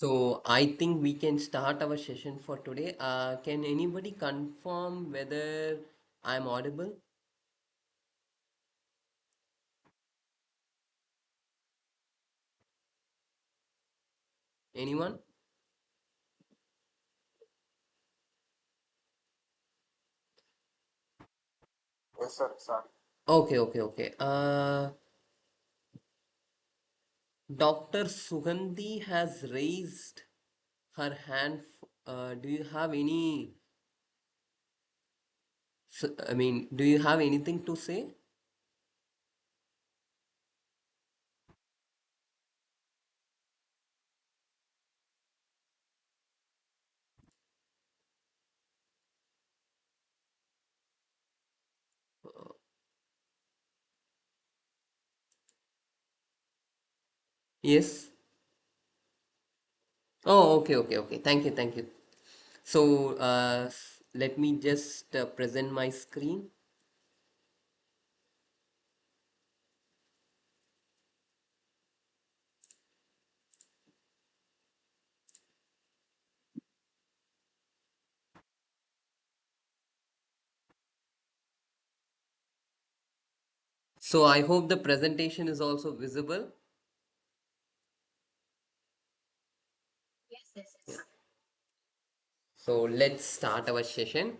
So I think we can start our session for today. Can anybody confirm whether I'm audible? Anyone? Yes, sir. Sorry. Okay. Dr. Sugandhi has raised her hand. Do you have any? Do you have anything to say? Yes. Oh, okay. Thank you. So let me just present my screen. So I hope the presentation is also visible. Yeah. So let's start our session.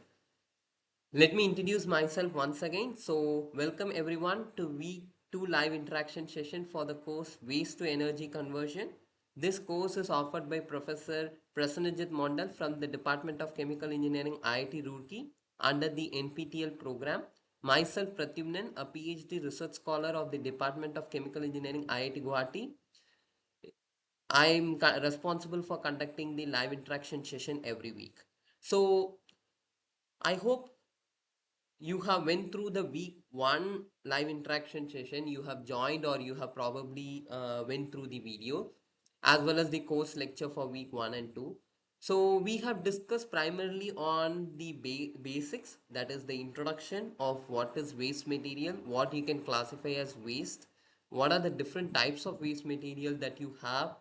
Let me introduce myself once again. So welcome everyone to week 2 live interaction session for the course Waste to Energy Conversion. This course is offered by Professor Prasanajit Mondal from the Department of Chemical Engineering IIT Roorkee under the NPTEL program. Myself Pratyumnan, a PhD research scholar of the Department of Chemical Engineering IIT Guwahati. I'm responsible for conducting the live interaction session every week. So I hope you have went through the week 1 live interaction session. You have joined or you have probably went through the video as well as the course lecture for week 1 and 2. So we have discussed primarily on the basics, that is the introduction of what is waste material, what you can classify as waste, what are the different types of waste material that you have.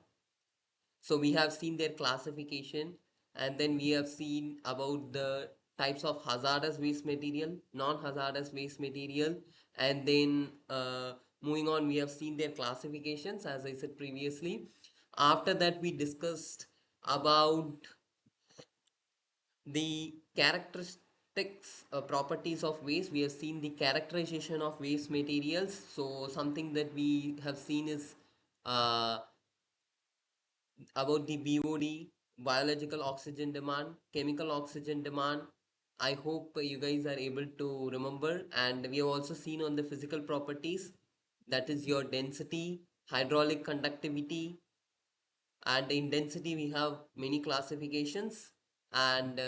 So we have seen their classification, and then we have seen about the types of hazardous waste material, non-hazardous waste material, and then moving on, we have seen their classifications as I said previously. After that, we discussed about the characteristics properties of waste. We have seen the characterization of waste materials. So something that we have seen is uh, about the BOD, biological oxygen demand, chemical oxygen demand. I hope you guys are able to remember. And we have also seen on the physical properties, that is your density, hydraulic conductivity, and in density we have many classifications. And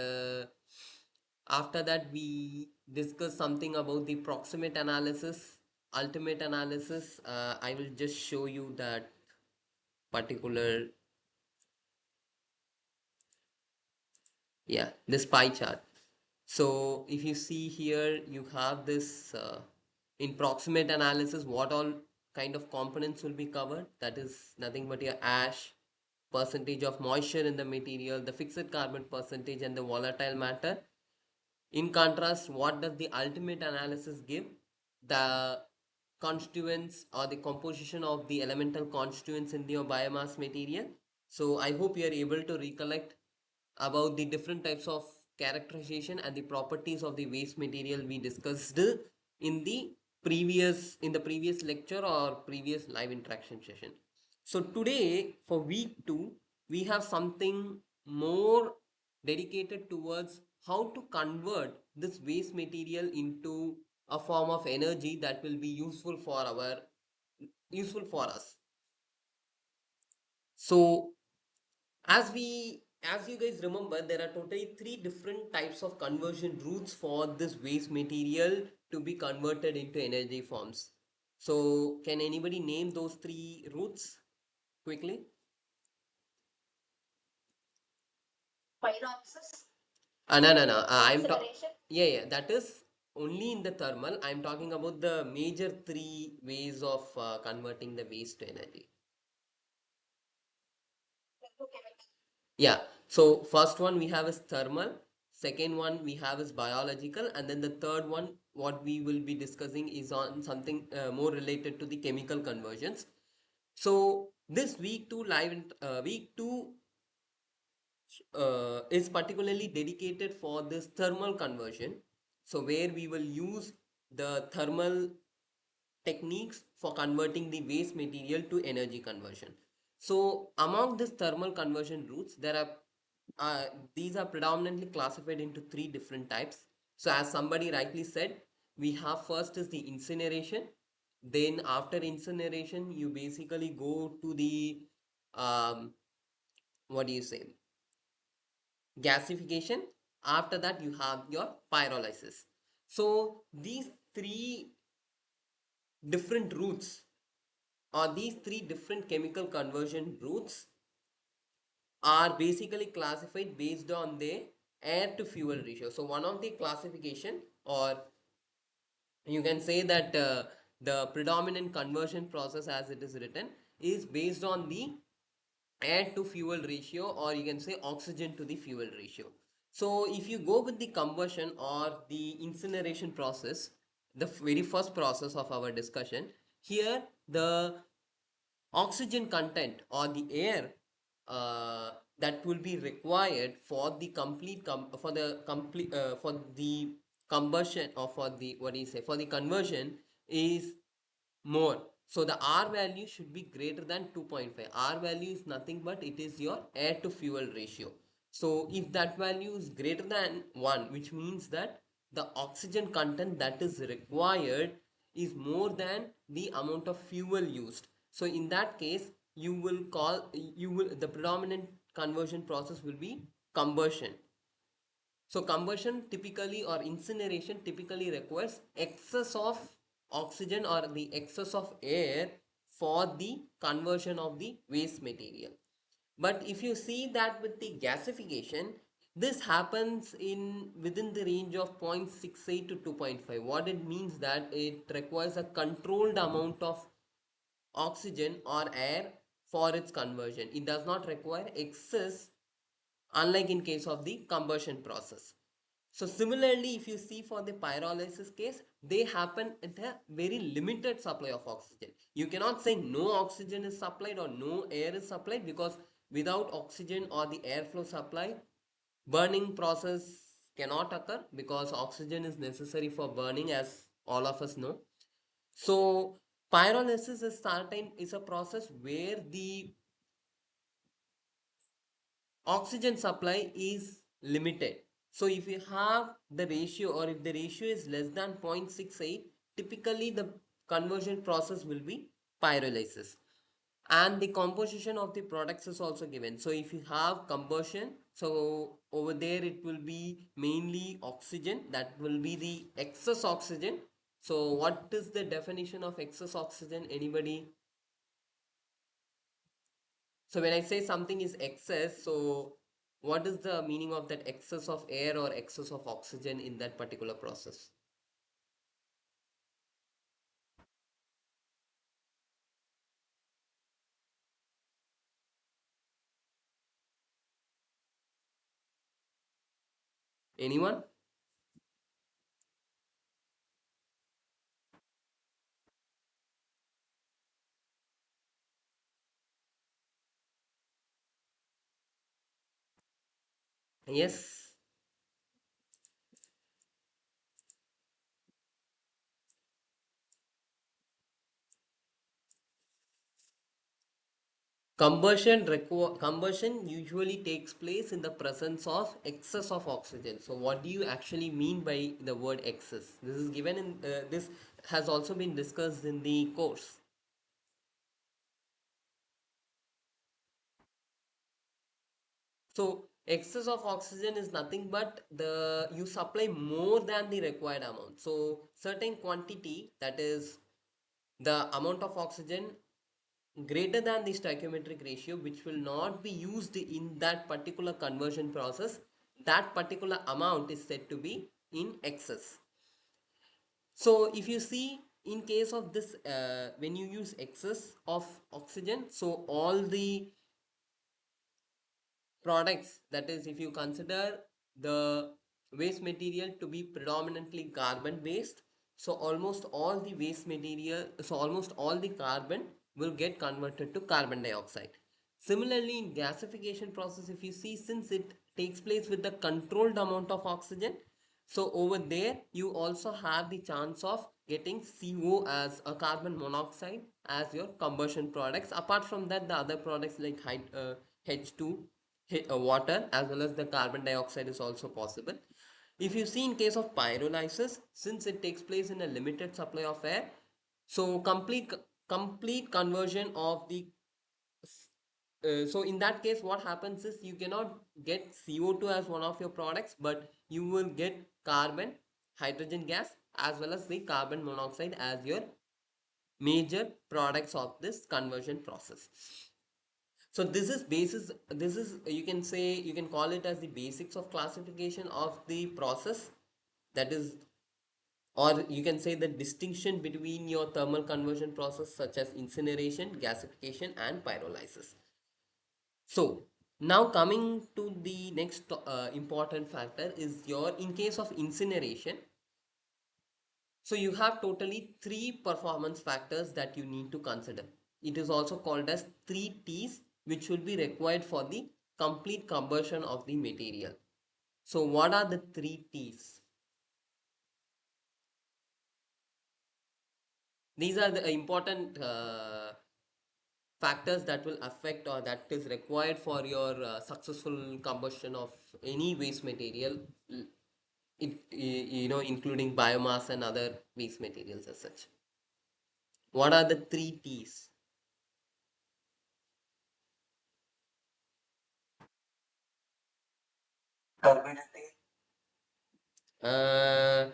after that, we discuss something about the proximate analysis, ultimate analysis. I will just show you that particular, yeah, this pie chart. So if you see here, you have this in proximate analysis, what all kind of components will be covered. That is nothing but your ash, percentage of moisture in the material, the fixed carbon percentage, and the volatile matter. In contrast, what does the ultimate analysis give? The constituents or the composition of the elemental constituents in your biomass material. So I hope you are able to recollect about the different types of characterization and the properties of the waste material we discussed in the previous lecture or previous live interaction session. So today for week 2, we have something more dedicated towards how to convert this waste material into a form of energy that will be useful for us. So as you guys remember, there are totally three different types of conversion routes for this waste material to be converted into energy forms. So can anybody name those three routes quickly? No. Yeah. That is only in the thermal. I'm talking about the major three ways of converting the waste to energy. Yeah. So first one we have is thermal, second one we have is biological, and then the third one what we will be discussing is on something more related to the chemical conversions. So this week 2 is particularly dedicated for this thermal conversion. So where we will use the thermal techniques for converting the waste material to energy conversion. So among this thermal conversion routes, there are uh, these are predominantly classified into three different types. So as somebody rightly said, we have first is the incineration. Then after incineration, you basically go to the what do you say, gasification. After that, you have your pyrolysis. So these three different routes or these three different chemical conversion routes are basically classified based on the air to fuel ratio. So one of the classification, or you can say that the predominant conversion process as it is written is based on the air to fuel ratio, or you can say oxygen to the fuel ratio. So if you go with the conversion or the incineration process, the very first process of our discussion, here the oxygen content or the air that will be required for the for the combustion, or for the what do you say, for the conversion is more. So the R value should be greater than 2.5. R value is nothing but it is your air to fuel ratio. So if that value is greater than 1, which means that the oxygen content that is required is more than the amount of fuel used. So in that case, the predominant conversion process will be combustion. So combustion typically, or incineration typically, requires excess of oxygen or the excess of air for the conversion of the waste material. But if you see that with the gasification, this happens in within the range of 0.68 to 2.5. What it means that it requires a controlled amount of oxygen or air for its conversion. It does not require excess, unlike in case of the combustion process. So similarly, if you see for the pyrolysis case, they happen at a very limited supply of oxygen. You cannot say no oxygen is supplied or no air is supplied, because without oxygen or the airflow supply, burning process cannot occur, because oxygen is necessary for burning, as all of us know. So pyrolysis is a process where the oxygen supply is limited. So if you have the ratio, or if the ratio is less than 0.68, typically the conversion process will be pyrolysis. And the composition of the products is also given. So if you have combustion, so over there it will be mainly oxygen, that will be the excess oxygen. So what is the definition of excess oxygen, anybody? So when I say something is excess, so what is the meaning of that excess of air or excess of oxygen in that particular process? Anyone? Yes. Combustion usually takes place in the presence of excess of oxygen. So what do you actually mean by the word excess? This is given in this has also been discussed in the course. So excess of oxygen is nothing but the you supply more than the required amount. So certain quantity, that is the amount of oxygen greater than the stoichiometric ratio, which will not be used in that particular conversion process, that particular amount is said to be in excess. So if you see in case of this, when you use excess of oxygen, so all the products, that is, if you consider the waste material to be predominantly carbon based, so almost all the waste material, so almost all the carbon will get converted to carbon dioxide. Similarly, in gasification process, if you see, since it takes place with the controlled amount of oxygen, so over there you also have the chance of getting CO as a carbon monoxide as your combustion products. Apart from that, the other products like H2, water, as well as the carbon dioxide is also possible. If you see in case of pyrolysis, since it takes place in a limited supply of air, so complete conversion of the so in that case, what happens is you cannot get CO2 as one of your products, but you will get carbon, hydrogen gas, as well as the carbon monoxide as your major products of this conversion process. So this is, you can say, you can call it as the basics of classification of the process, that is, or you can say the distinction between your thermal conversion process such as incineration, gasification and pyrolysis. So now coming to the next important factor is your, in case of incineration, so you have totally three performance factors that you need to consider. It is also called as three T's, which will be required for the complete combustion of the material. So what are the three T's? These are the important factors that will affect or that is required for your successful combustion of any waste material, including biomass and other waste materials as such. What are the three T's? turbidity, uh,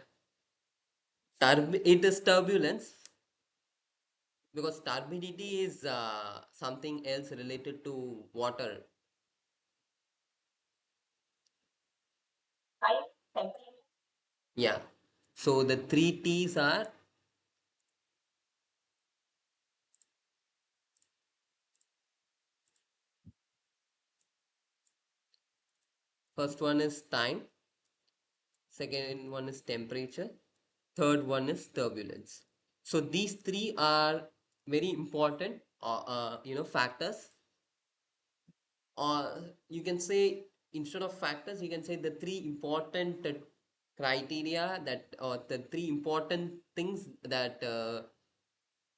it is turbulence, because turbidity is something else related to water. Yeah, so the three T's are, first one is time, second one is temperature, third one is turbulence. So these three are very important factors, or you can say, instead of factors, you can say the three important criteria, that, or the three important things that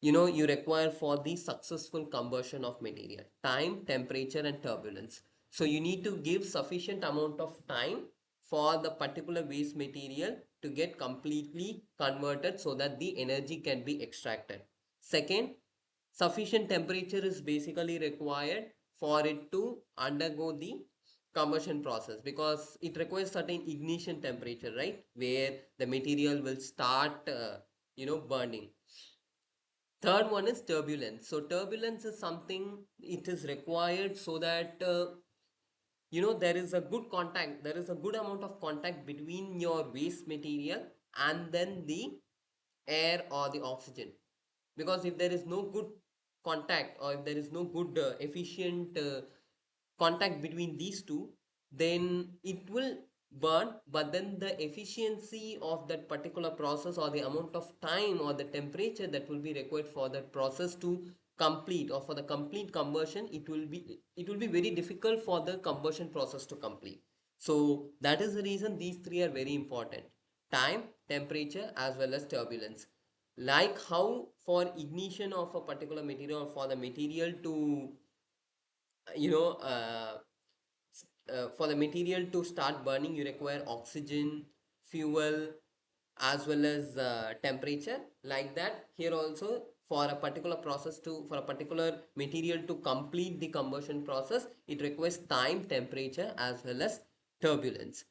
you require for the successful combustion of material: time, temperature and turbulence. So you need to give sufficient amount of time for the particular waste material to get completely converted so that the energy can be extracted. Second, sufficient temperature is basically required for it to undergo the combustion process, because it requires certain ignition temperature, right, where the material will start burning. Third one is turbulence. So turbulence is something, it is required so that there is a good contact, there is a good amount of contact between your waste material and then the air or the oxygen. Because if there is no good contact, or if there is no good efficient contact between these two, then it will burn, but then the efficiency of that particular process, or the amount of time or the temperature that will be required for that process to complete, or for the complete combustion, it will be very difficult for the combustion process to complete. So that is the reason these three are very important: time, temperature as well as turbulence. Like how for ignition of a particular material, or for the material to you know for the material to start burning, you require oxygen, fuel, as well as temperature. Like that, here also, for a particular process to, for a particular material to complete the combustion process, it requires time, temperature as well as turbulence.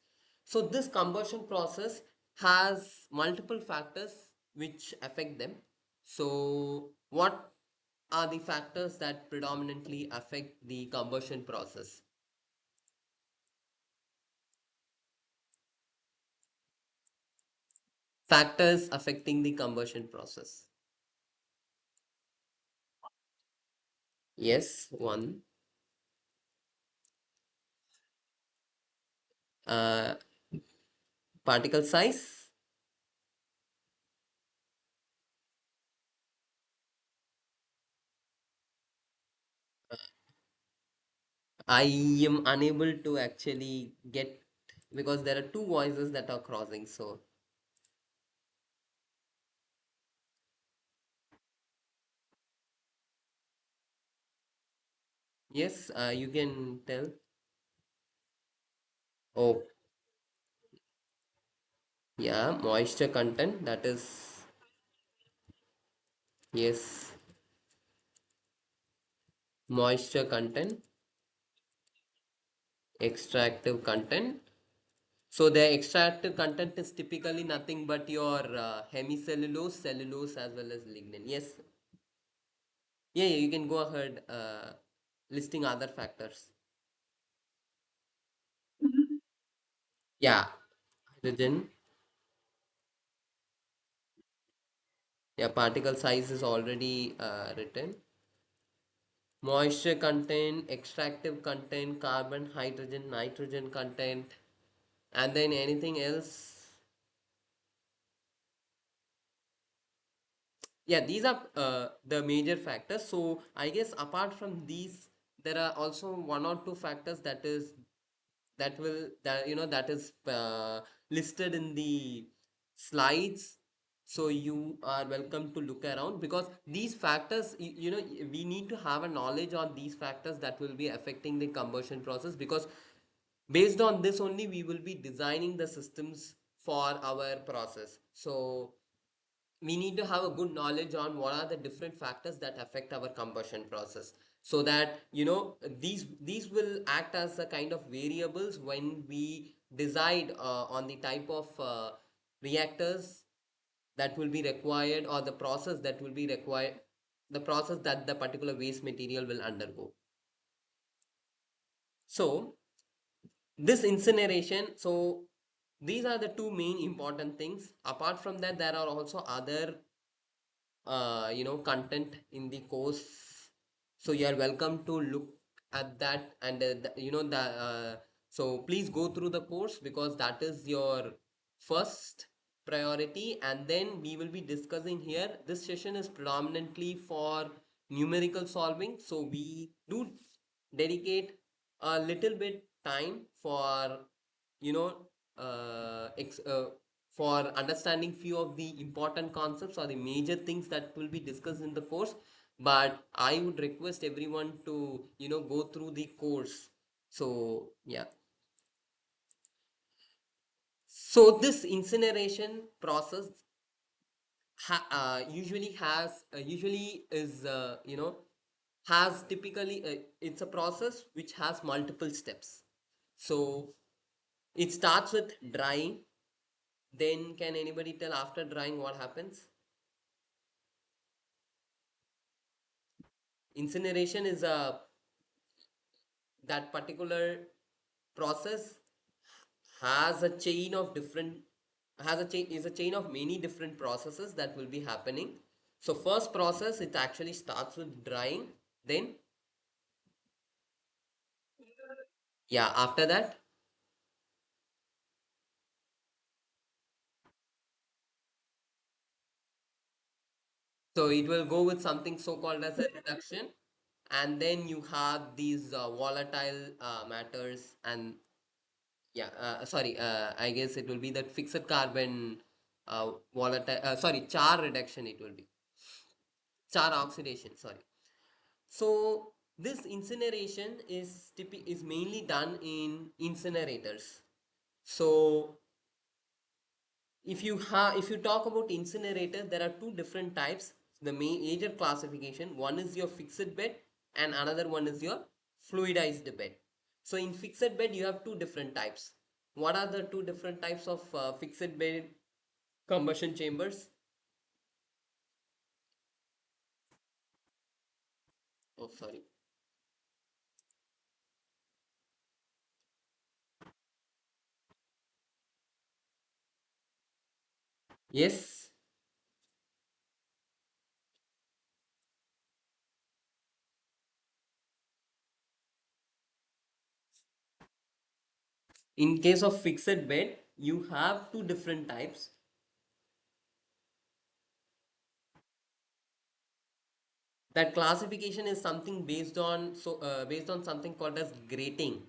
So this combustion process has multiple factors which affect them. So what are the factors that predominantly affect the combustion process? Factors affecting the combustion process. Yes, one. uh, particle size. I am unable to actually get because there are two voices that are crossing. So yes, you can tell. Oh, yeah, moisture content. That is yes, moisture content, extractive content. So the extractive content is typically nothing but your hemicellulose, cellulose, as well as lignin. Yes, yeah, yeah, you can go ahead listing other factors. Yeah, hydrogen. Yeah, particle size is already written. Moisture content, extractive content, carbon, hydrogen, nitrogen content, and then anything else. Yeah, these are the major factors. So I guess apart from these, there are also one or two factors that is listed in the slides. So you are welcome to look around because these factors, we need to have a knowledge on these factors that will be affecting the combustion process, because based on this only we will be designing the systems for our process. So we need to have a good knowledge on what are the different factors that affect our combustion process, so that these will act as a kind of variables when we decide on the type of reactors that will be required, or the process that will be required, the process that the particular waste material will undergo. So this incineration, so these are the two main important things. Apart from that, there are also other content in the course, so you are welcome to look at that. And so please go through the course, because that is your first priority. And then we will be discussing here, this session is predominantly for numerical solving, so we do dedicate a little bit time for you know uh, ex- uh, for understanding few of the important concepts or the major things that will be discussed in the course. But I would request everyone to go through the course. So yeah, so this incineration process usually is has typically it's a process which has multiple steps. So it starts with drying. Then can anybody tell after drying what happens? Incineration is a that particular process has a chain of different has a chain is a chain of many different processes that will be happening. So first process, it actually starts with drying. Then yeah, after that, so it will go with something so called as a reduction. And then you have these volatile matters. And yeah, sorry, I guess it will be that fixed carbon volatile, sorry, char reduction. It will be char oxidation, sorry. So this incineration is mainly done in incinerators. So if you talk about incinerators, there are two different types. The major classification, one is your fixed bed and another one is your fluidized bed. So in fixed bed you have two different types. What are the two different types of fixed bed combustion chambers? Oh, sorry. Yes. In case of fixed bed, you have two different types. That classification is something based on something called as grating.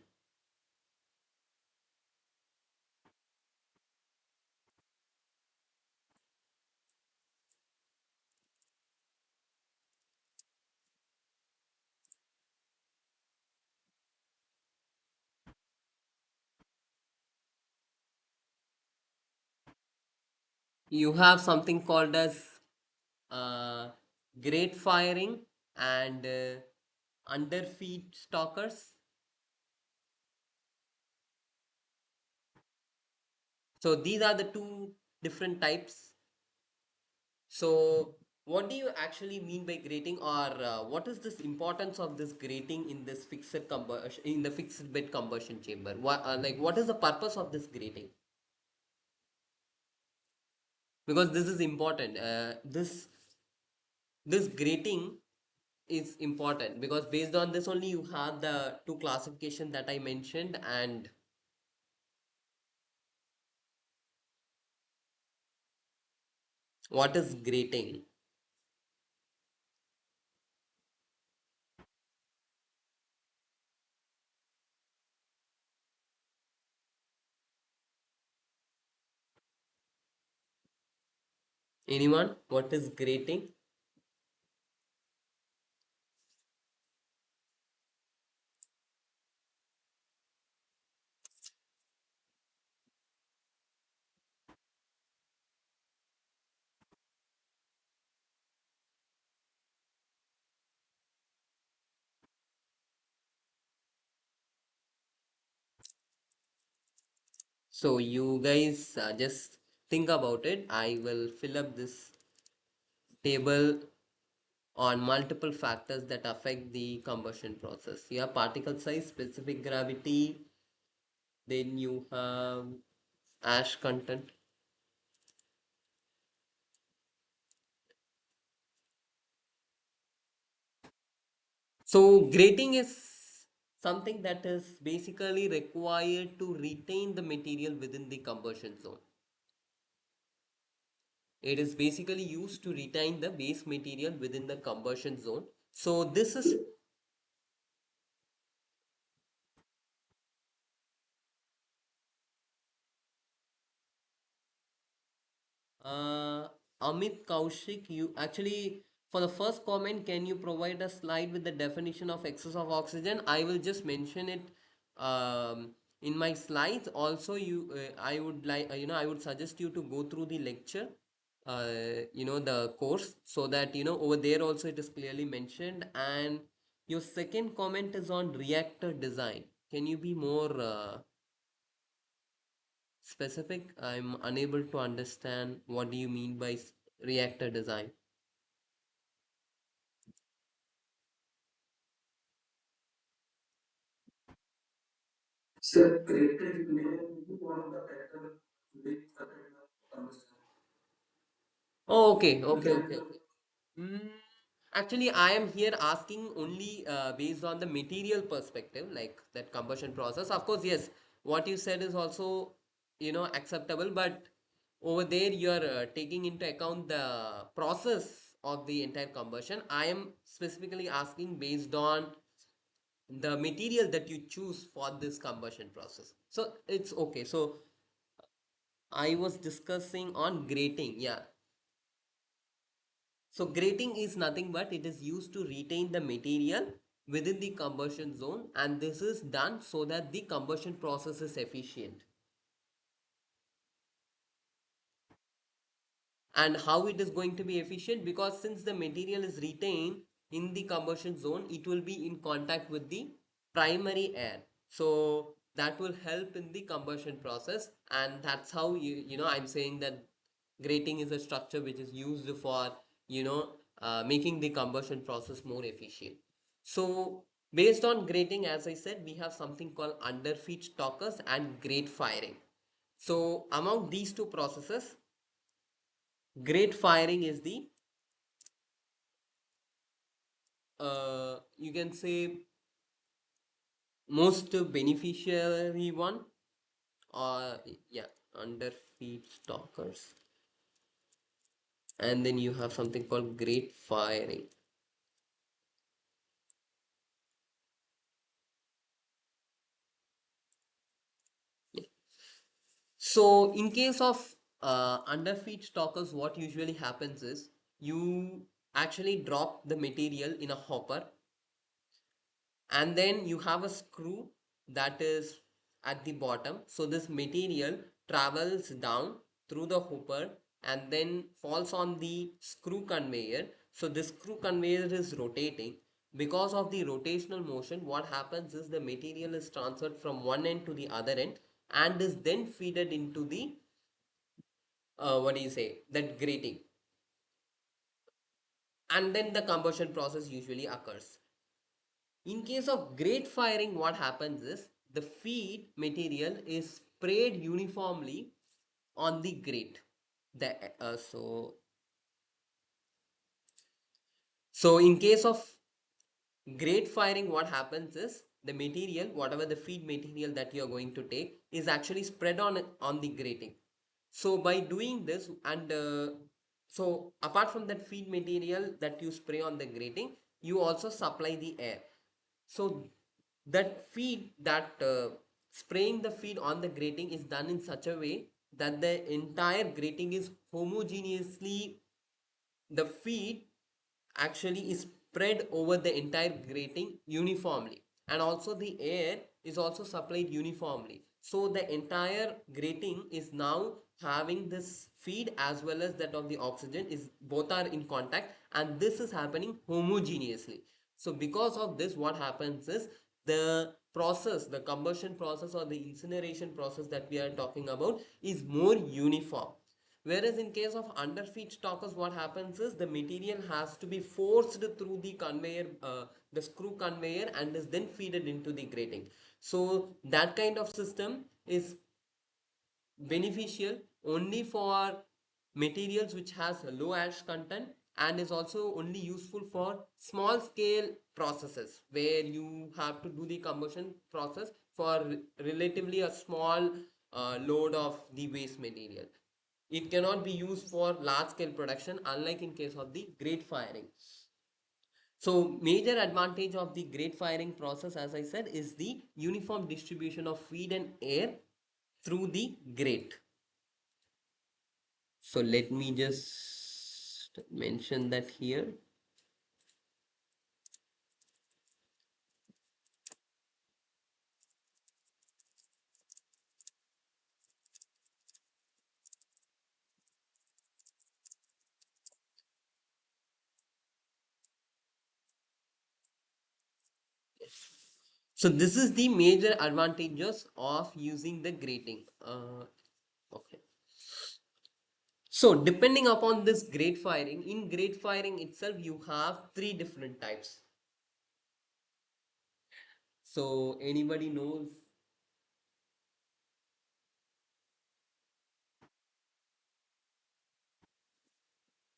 You have something called as uh, grate firing and underfeed stalkers. So these are the two different types. So what do you actually mean by grating, or what is this importance of this grating in this fixed combustion, in the fixed bed combustion chamber? What is the purpose of this grating? Because this is important. This grating is important because based on this only you have the two classification that I mentioned. And what is grating? Anyone? What is grating? So you guys just think about it. I will fill up this table on multiple factors that affect the combustion process. You have particle size, specific gravity, then you have ash content. So grating is something that is basically required to retain the material within the combustion zone. It is basically used to retain the base material within the combustion zone. So this is Uh, Amit Kaushik, you actually, for the first comment, can you provide a slide with the definition of excess of oxygen? I will just mention it in my slides. Also, I would like, I would suggest you to go through the lecture, the course, so that, over there also it is clearly mentioned. And your second comment is on reactor design. Can you be more specific? I'm unable to understand what do you mean by reactor design. Sir, created one of the factor which affect the combustion. Oh, okay. Mm, Actually, I am here asking only based on the material perspective, like that combustion process. Of course, yes, what you said is also, acceptable, but over there you are taking into account the process of the entire combustion. I am specifically asking based on the material that you choose for this combustion process. So it's okay. So I was discussing on grating. Yeah. So grating is nothing but it is used to retain the material within the combustion zone, and this is done so that the combustion process is efficient. And how it is going to be efficient, because since the material is retained in the combustion zone, it will be in contact with the primary air, so that will help in the combustion process. And that's how I'm saying that grating is a structure which is used for making the combustion process more efficient. So based on grating, as I said, we have something called underfeed stalkers and grate firing. So among these two processes, grate firing is the you can say most beneficiary one. Yeah, underfeed stalkers. And then you have something called great firing. Yeah. So in case of underfeed stalkers, what usually happens is you actually drop the material in a hopper, and then you have a screw that is at the bottom. So this material travels down through the hopper and then falls on the screw conveyor. So this screw conveyor is rotating. Because of the rotational motion, what happens is the material is transferred from one end to the other end and is then feeded into the what do you say, that grating, and then the combustion process usually occurs. In case of grate firing, what happens is the feed material is sprayed uniformly on the grate. The, so in case of grate firing, what happens is the material, whatever the feed material that you are going to take, is actually spread on the grating. So by doing this, and so apart from that feed material that you spray on the grating, you also supply the air. So that feed, that spraying the feed on the grating is done in such a way that the entire grating is homogeneously, the feed actually is spread over the entire grating uniformly, and also the air is also supplied uniformly. So the entire grating is now having this feed as well as that of the oxygen, is both are in contact, and this is happening homogeneously. So because of this, what happens is the process, the combustion process or the incineration process that we are talking about, is more uniform. Whereas in case of underfeed stockers, what happens is the material has to be forced through the conveyor, the screw conveyor, and is then feeded into the grating. So that kind of system is beneficial only for materials which has a low ash content, and is also only useful for small scale processes where you have to do the combustion process for relatively a small load of the waste material. It cannot be used for large scale production, unlike in case of the grate firing. So major advantage of the grate firing process, as I said, is the uniform distribution of feed and air through the grate. So let me just mention that here. So this is the major advantages of using the grating. Okay. So depending upon this grate firing, in grate firing itself, you have three different types. So anybody knows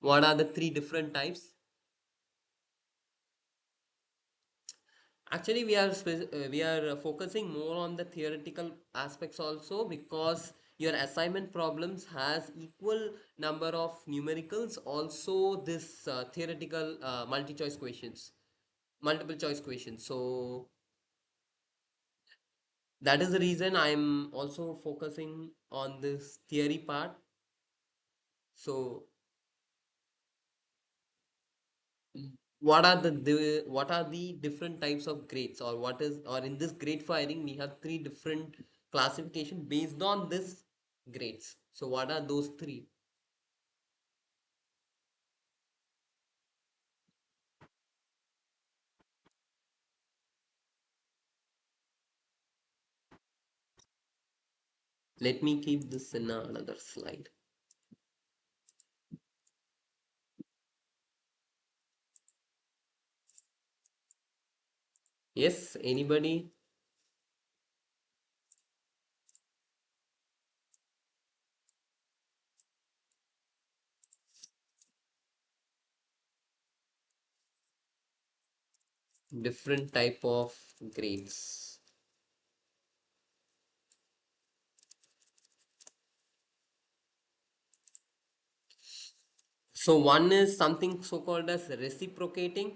what are the three different types? Actually, we are focusing more on the theoretical aspects also, because your assignment problems has equal number of numericals, also this theoretical multi-choice questions, multiple choice questions. So that is the reason I'm also focusing on this theory part. So what are what are the different types of grades, or what is, or in this grade firing we have three different classification based on this grades. So what are those three? Let me keep this in another slide. Yes, anybody? Different type of grades. So one is something so called as reciprocating.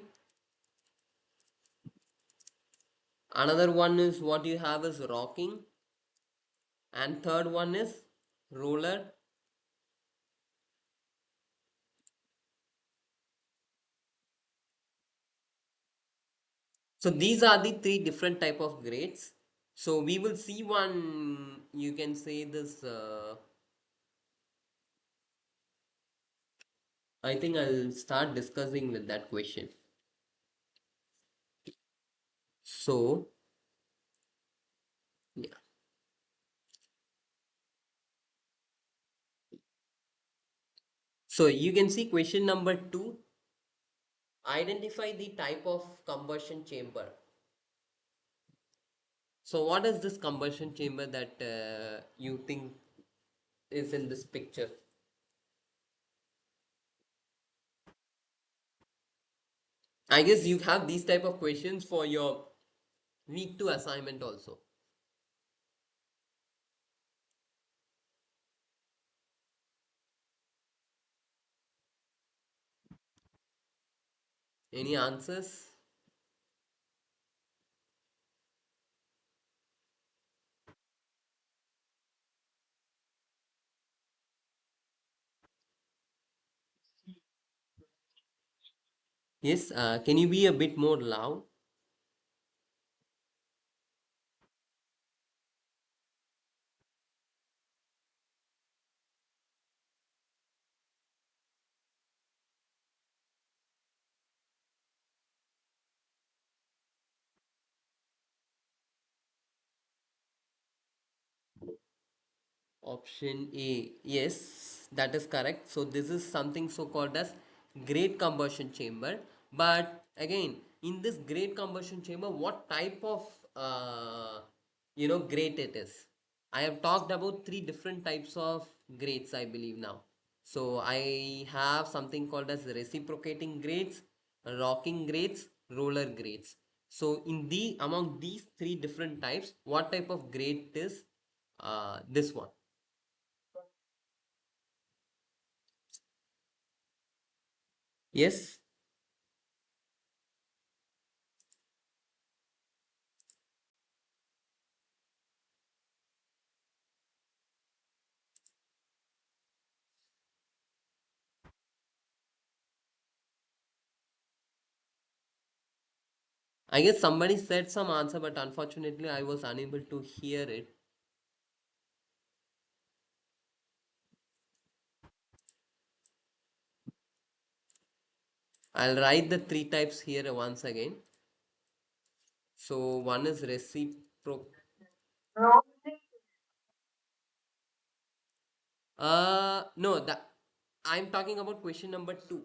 Another one is what you have is rocking. And third one is roller. So these are the three different type of grades. So we will see one, you can say this, I think I'll start discussing with that question. So, yeah. So you can see question number 2, identify the type of combustion chamber. So what is this combustion chamber that you think is in this picture? I guess you have these type of questions for your week 2 assignment also. Any answers? Yes, can you be a bit more loud? Option A. Yes, that is correct. So this is something so called as great combustion chamber. But again, in this great combustion chamber, what type of grate it is? I have talked about three different types of grates, I believe now. So I have something called as reciprocating grates, rocking grates, roller grates. So in the among these three different types, what type of grate is this one? Yes, I guess somebody said some answer, but unfortunately I was unable to hear it. I'll write the three types here once again. So one is reciproc. No, that I'm talking about question number 2.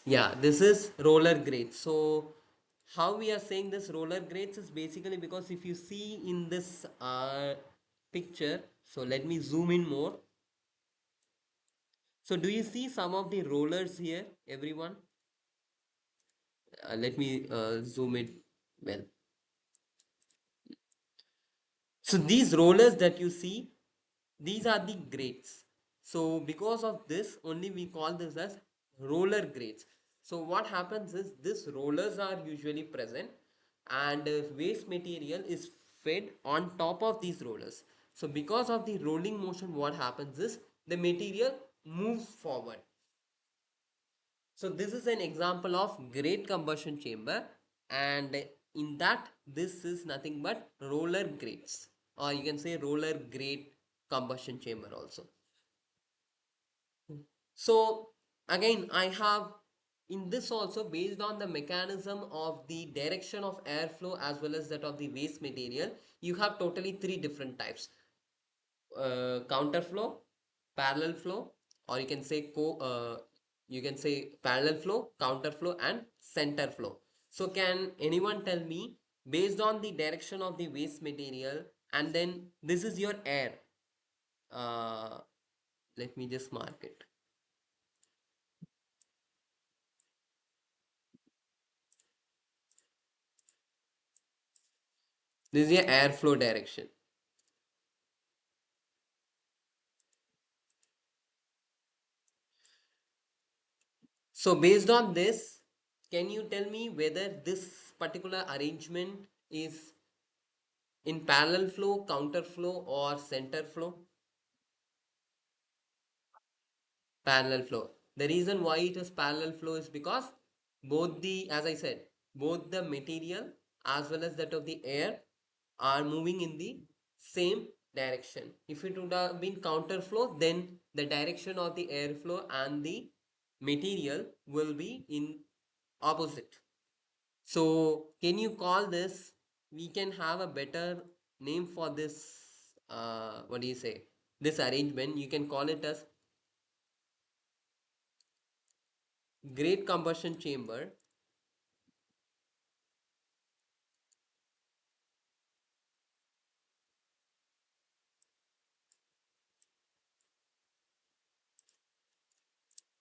Yeah, this is roller grades. So how we are saying this roller grades is basically because if you see in this picture, so let me zoom in more. So do you see some of the rollers here, everyone? Let me zoom it well. So these rollers that you see, these are the grades. So because of this, only we call this as roller grades. So what happens is this rollers are usually present and waste material is fed on top of these rollers. So because of the rolling motion, what happens is the material moves forward. So this is an example of great combustion chamber, and in that this is nothing but roller grates, or you can say roller grate combustion chamber also. So again I have in this also based on the mechanism of the direction of airflow as well as that of the waste material, you have totally three different types: counter flow, parallel flow, or you can say parallel flow, counter flow, and center flow. So can anyone tell me, based on the direction of the waste material, and then this is your air, uh, let me just mark it. This is your airflow direction. So based on this, can you tell me whether this particular arrangement is in parallel flow, counter flow, or center flow? Parallel flow. The reason why it is parallel flow is because both the, as I said, both the material as well as that of the air are moving in the same direction. If it would have been counter flow, then the direction of the airflow and the material will be in opposite. So can you call this, we can have a better name for this, what do you say, this arrangement, you can call it as great combustion chamber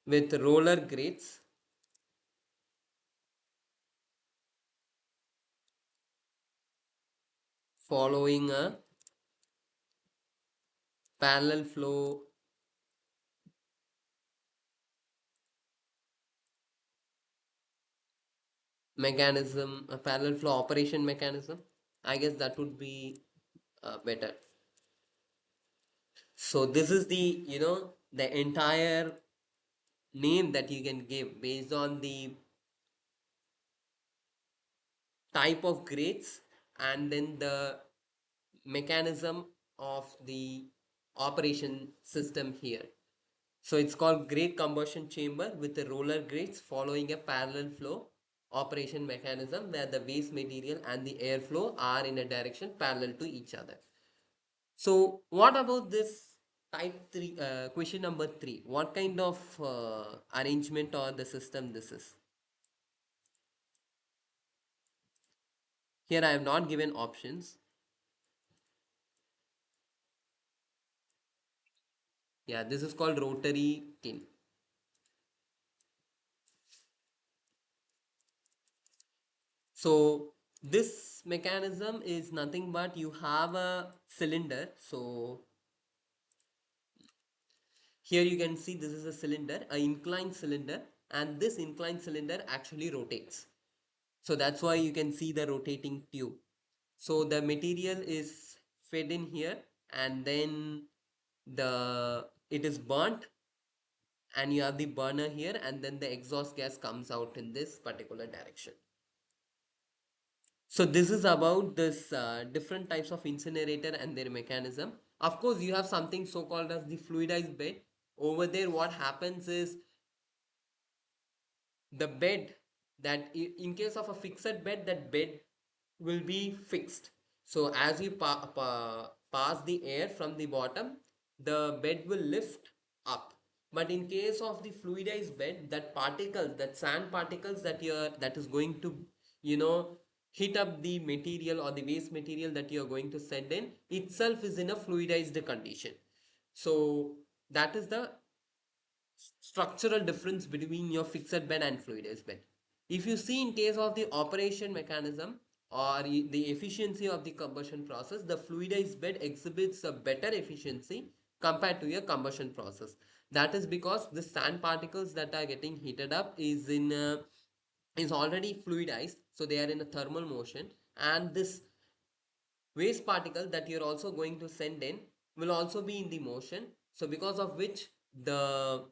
with roller grates following a parallel flow mechanism, a parallel flow operation mechanism. I guess that would be better. So this is the, the entire name that you can give based on the type of grates and then the mechanism of the operation system here. So it's called great combustion chamber with the roller grates following a parallel flow operation mechanism where the waste material and the airflow are in a direction parallel to each other. So what about this type 3, question number 3? What kind of arrangement or the system this is? Here I have not given options. Yeah, this is called rotary tin. So this mechanism is nothing but you have a cylinder. So here you can see this is a cylinder, an inclined cylinder, and this inclined cylinder actually rotates. So that's why you can see the rotating tube. So the material is fed in here and then it is burnt and you have the burner here and then the exhaust gas comes out in this particular direction. So this is about this different types of incinerator and their mechanism. Of course, you have something so called as the fluidized bed. Over there, what happens is the bed that in case of a fixed bed, that bed will be fixed. So as you pass the air from the bottom, the bed will lift up. But in case of the fluidized bed, that particles, that sand particles that is going to, you know, heat up the material or the waste material that you are going to send in itself is in a fluidized condition. So that is the structural difference between your fixed bed and fluidized bed. If you see in case of the operation mechanism or the efficiency of the combustion process, the fluidized bed exhibits a better efficiency compared to your combustion process. That is because the sand particles that are getting heated up is already fluidized, so they are in a thermal motion, and this waste particle that you're also going to send in will also be in the motion, so because of which the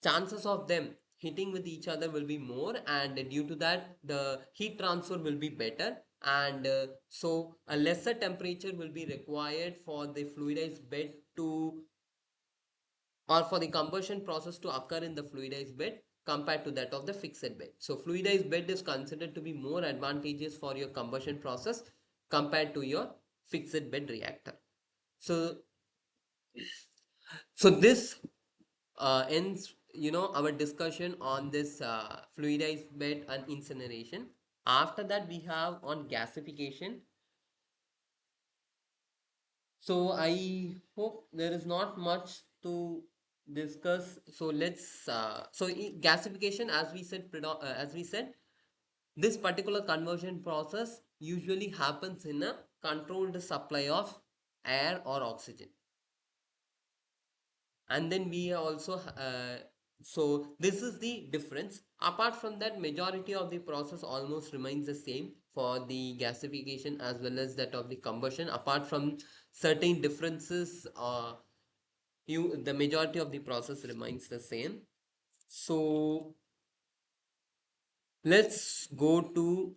chances of them hitting with each other will be more, and due to that the heat transfer will be better, and so a lesser temperature will be required for the fluidized bed to, or for the combustion process to occur in the fluidized bed compared to that of the fixed bed. So fluidized bed is considered to be more advantageous for your combustion process compared to your fixed bed reactor. So this ends, our discussion on this fluidized bed and incineration. After that we have on gasification. So I hope there is not much to discuss. So let's gasification, as we said, this particular conversion process usually happens in a controlled supply of air or oxygen. And then we also So this is the difference. Apart from that, majority of the process almost remains the same for the gasification as well as that of the combustion. Apart from certain differences, the majority of the process remains the same. So let's go to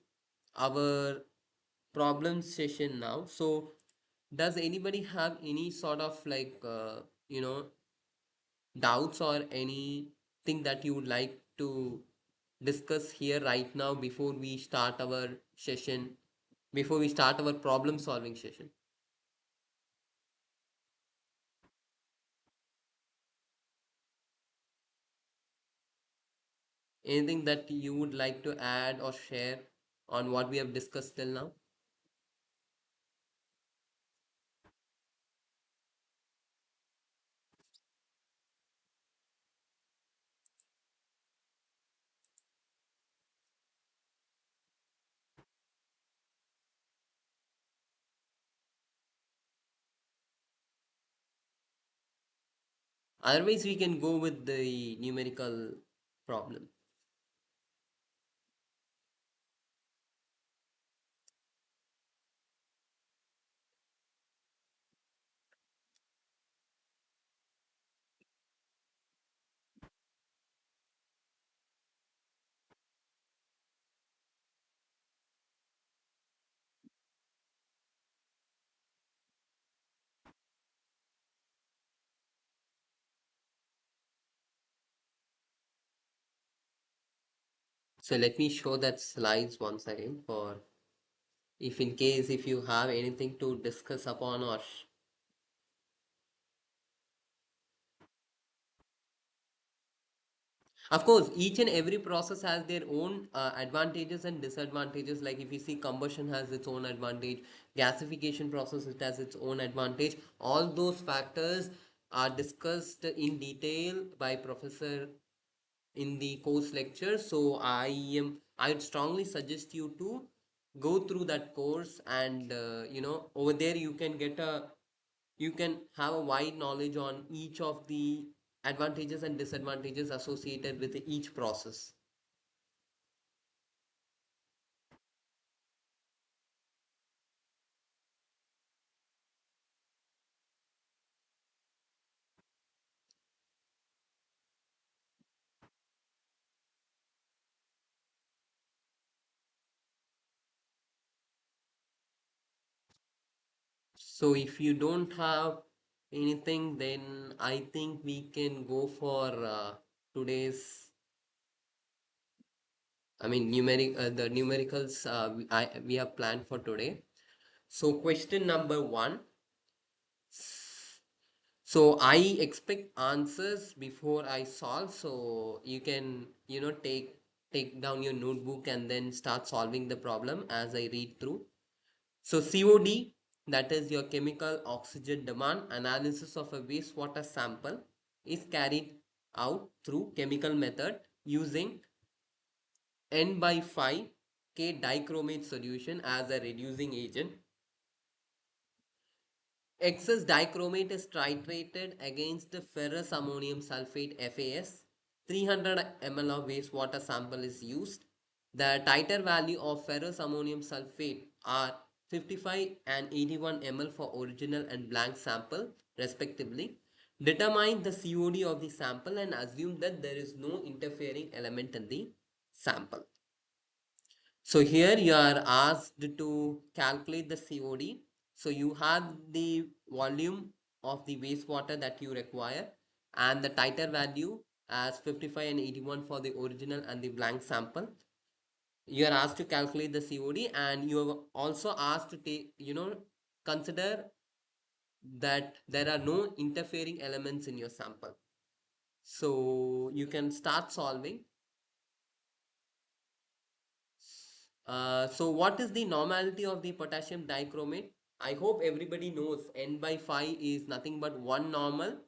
our problem session now. So does anybody have any sort of like doubts or anything that you would like to discuss here right now before we start our session, before we start our problem solving session? Anything that you would like to add or share on what we have discussed till now? Otherwise, we can go with the numerical problem. So let me show that slides once again for if in case if you have anything to discuss upon or of course, each and every process has their own advantages and disadvantages. Like if you see combustion has its own advantage, gasification process it has its own advantage. All those factors are discussed in detail by Professor in the course lecture. So I'd strongly suggest you to go through that course, and over there you can have a wide knowledge on each of the advantages and disadvantages associated with each process. So if you don't have anything, then I think we can go for today's, I mean, the numericals we have planned for today. So question number one. So I expect answers before I solve. So you can, take down your notebook and then start solving the problem as I read through. So COD, that is your chemical oxygen demand analysis of a wastewater sample, is carried out through chemical method using N by 5 K dichromate solution as a reducing agent. Excess dichromate is titrated against the ferrous ammonium sulfate FAS. 300 ml of wastewater sample is used. The titer value of ferrous ammonium sulfate are 55 and 81 ml for original and blank sample respectively. Determine the COD of the sample and assume that there is no interfering element in the sample. So here you are asked to calculate the COD. So you have the volume of the wastewater that you require and the titer value as 55 and 81 for the original and the blank sample. You are asked to calculate the COD, and you are also asked to take, consider that there are no interfering elements in your sample. So you can start solving. So what is the normality of the potassium dichromate? I hope everybody knows N by 5 is nothing but 1 normal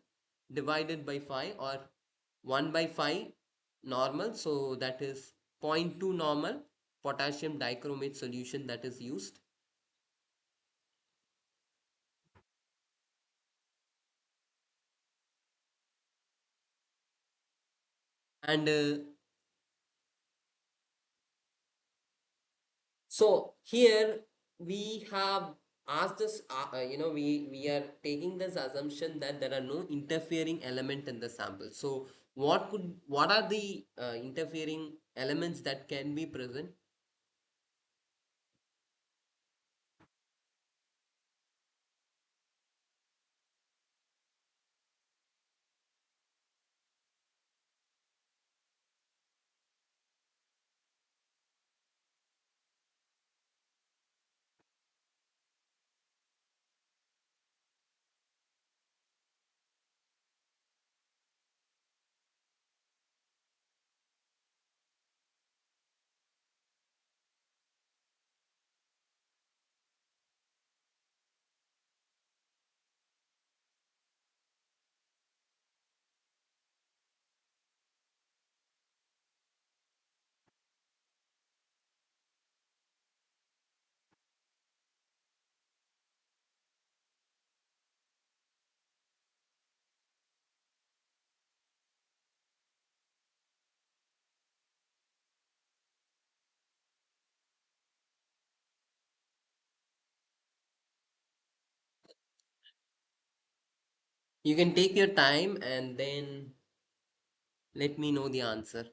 divided by 5, or 1 by 5 normal. So that is zero point 0.2 normal potassium dichromate solution that is used. And so here we have asked this, we are taking this assumption that there are no interfering element in the sample. So what are the interfering elements that can be present? You can take your time and then let me know the answer.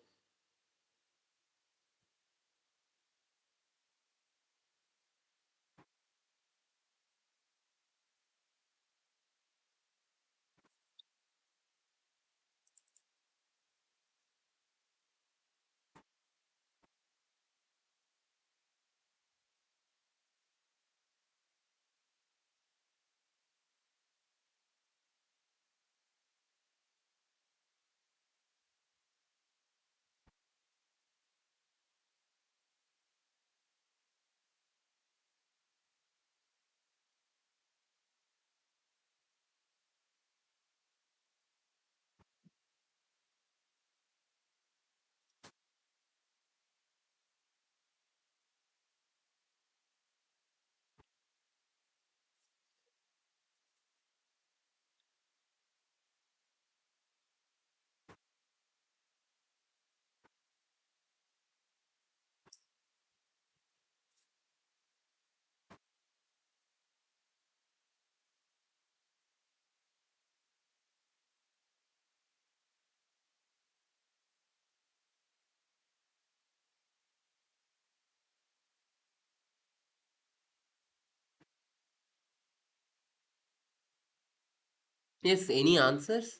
Yes, any answers?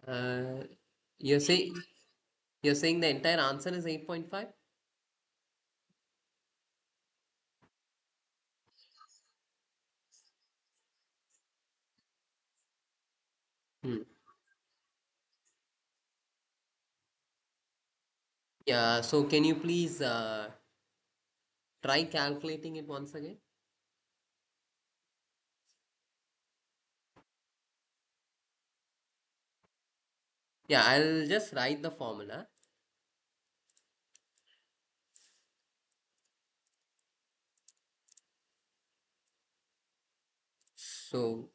Uh, you're saying you're saying the entire answer is 8.5? Hmm. Yeah, so can you please try calculating it once again? Yeah, I'll just write the formula. So,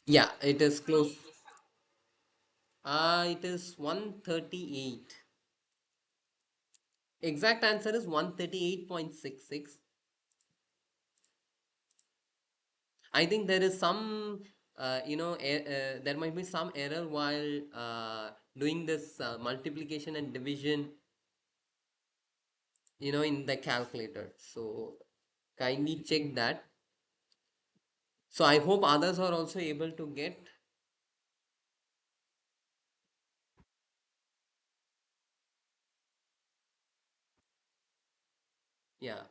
yeah, it is close. It is 138. Exact answer is 138.66. I think there is some, there might be some error while doing this multiplication and division, in the calculator. So kindly check that. So I hope others are also able to get. Yeah,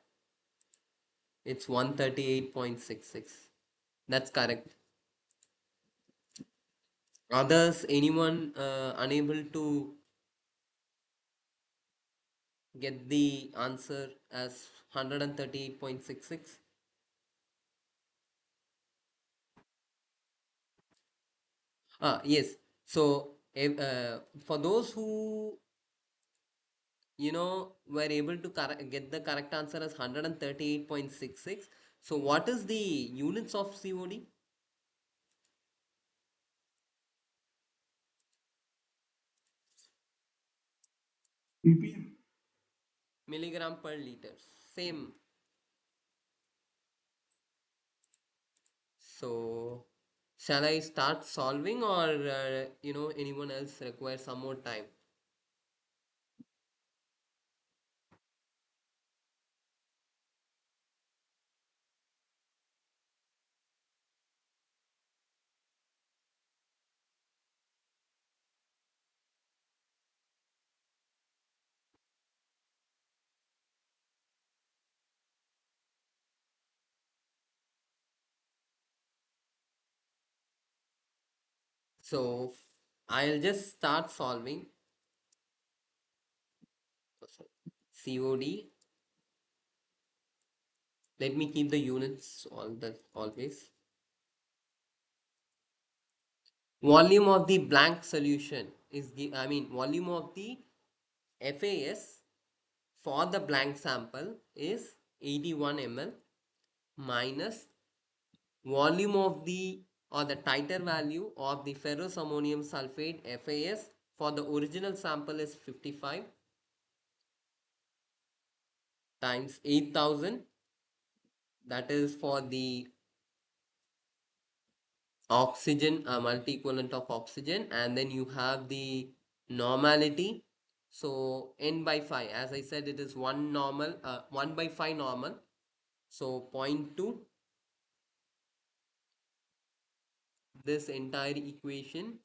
it's 138.66. That's correct. Others, anyone unable to get the answer as 138.66? Yes. So, for those who were able to get the correct answer as 138.66, so what is the units of COD? ppm. Milligram per liter. Same. So, shall I start solving, or anyone else requires some more time? So, I'll just start solving. COD. Let me keep the units always. Volume of the blank solution is volume of the FAS for the blank sample is 81 ml minus volume of the or the titer value of the ferrous ammonium sulfate FAS for the original sample is 55 times 8000, that is for the oxygen, multi-equivalent of oxygen, and then you have the normality. So n by 5, as I said, it is 1 normal, 1 by 5 normal. So zero point 0.2, this entire equation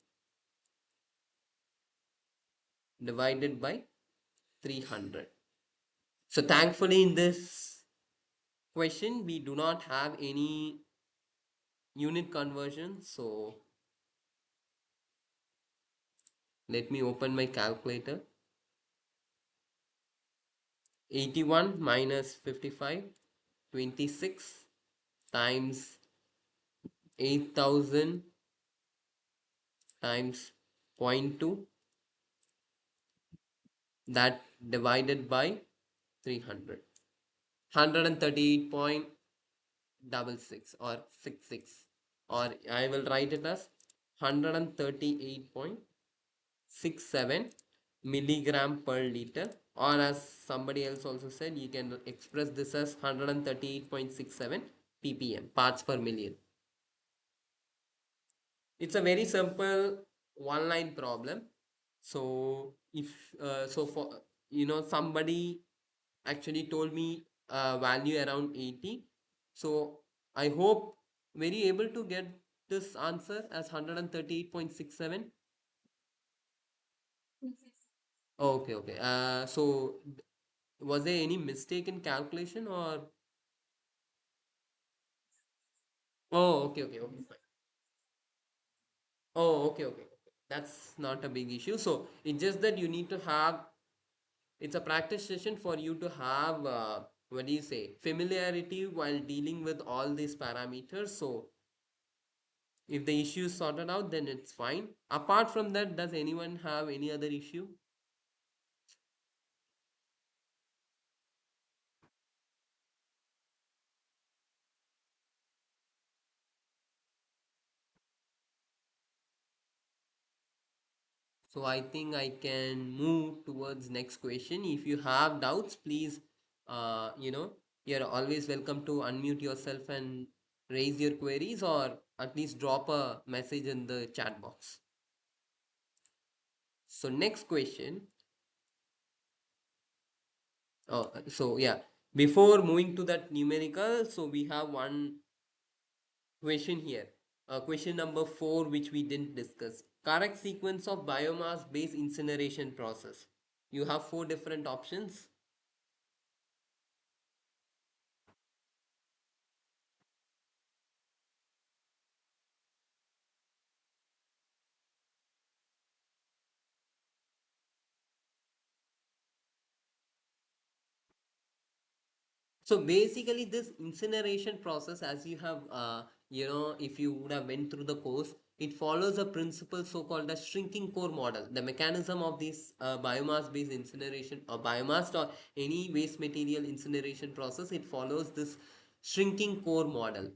divided by 300. So thankfully in this question we do not have any unit conversion. So let me open my calculator. 81 minus 55, 26 times 8000 times zero point 0.2, that divided by 300. 138.66 or 66, or I will write it as 138.67 milligram per liter, or as somebody else also said, you can express this as 138.67 ppm, parts per million. It's a very simple one line problem. So if for somebody actually told me value around 80, so I hope very able to get this answer as 138.67. Okay, okay. So was there any mistake in calculation, or oh, okay, okay, okay, fine. Oh, okay, okay, okay. That's not a big issue. So it's just that you need to have, it's a practice session for you to have what do you say, familiarity while dealing with all these parameters. So if the issue is sorted out, then it's fine. Apart from that, does anyone have any other issue? So I think I can move towards next question. If you have doubts, please, you're always welcome to unmute yourself and raise your queries, or at least drop a message in the chat box. So next question. So yeah, before moving to that numerical, so we have one question here. Question number 4, which we didn't discuss. Correct sequence of biomass based incineration process. You have 4 different options. So basically, this incineration process, as you have, if you would have went through the course, it follows a principle so-called the shrinking core model. The mechanism of this biomass-based incineration or biomass or any waste material incineration process, it follows this shrinking core model.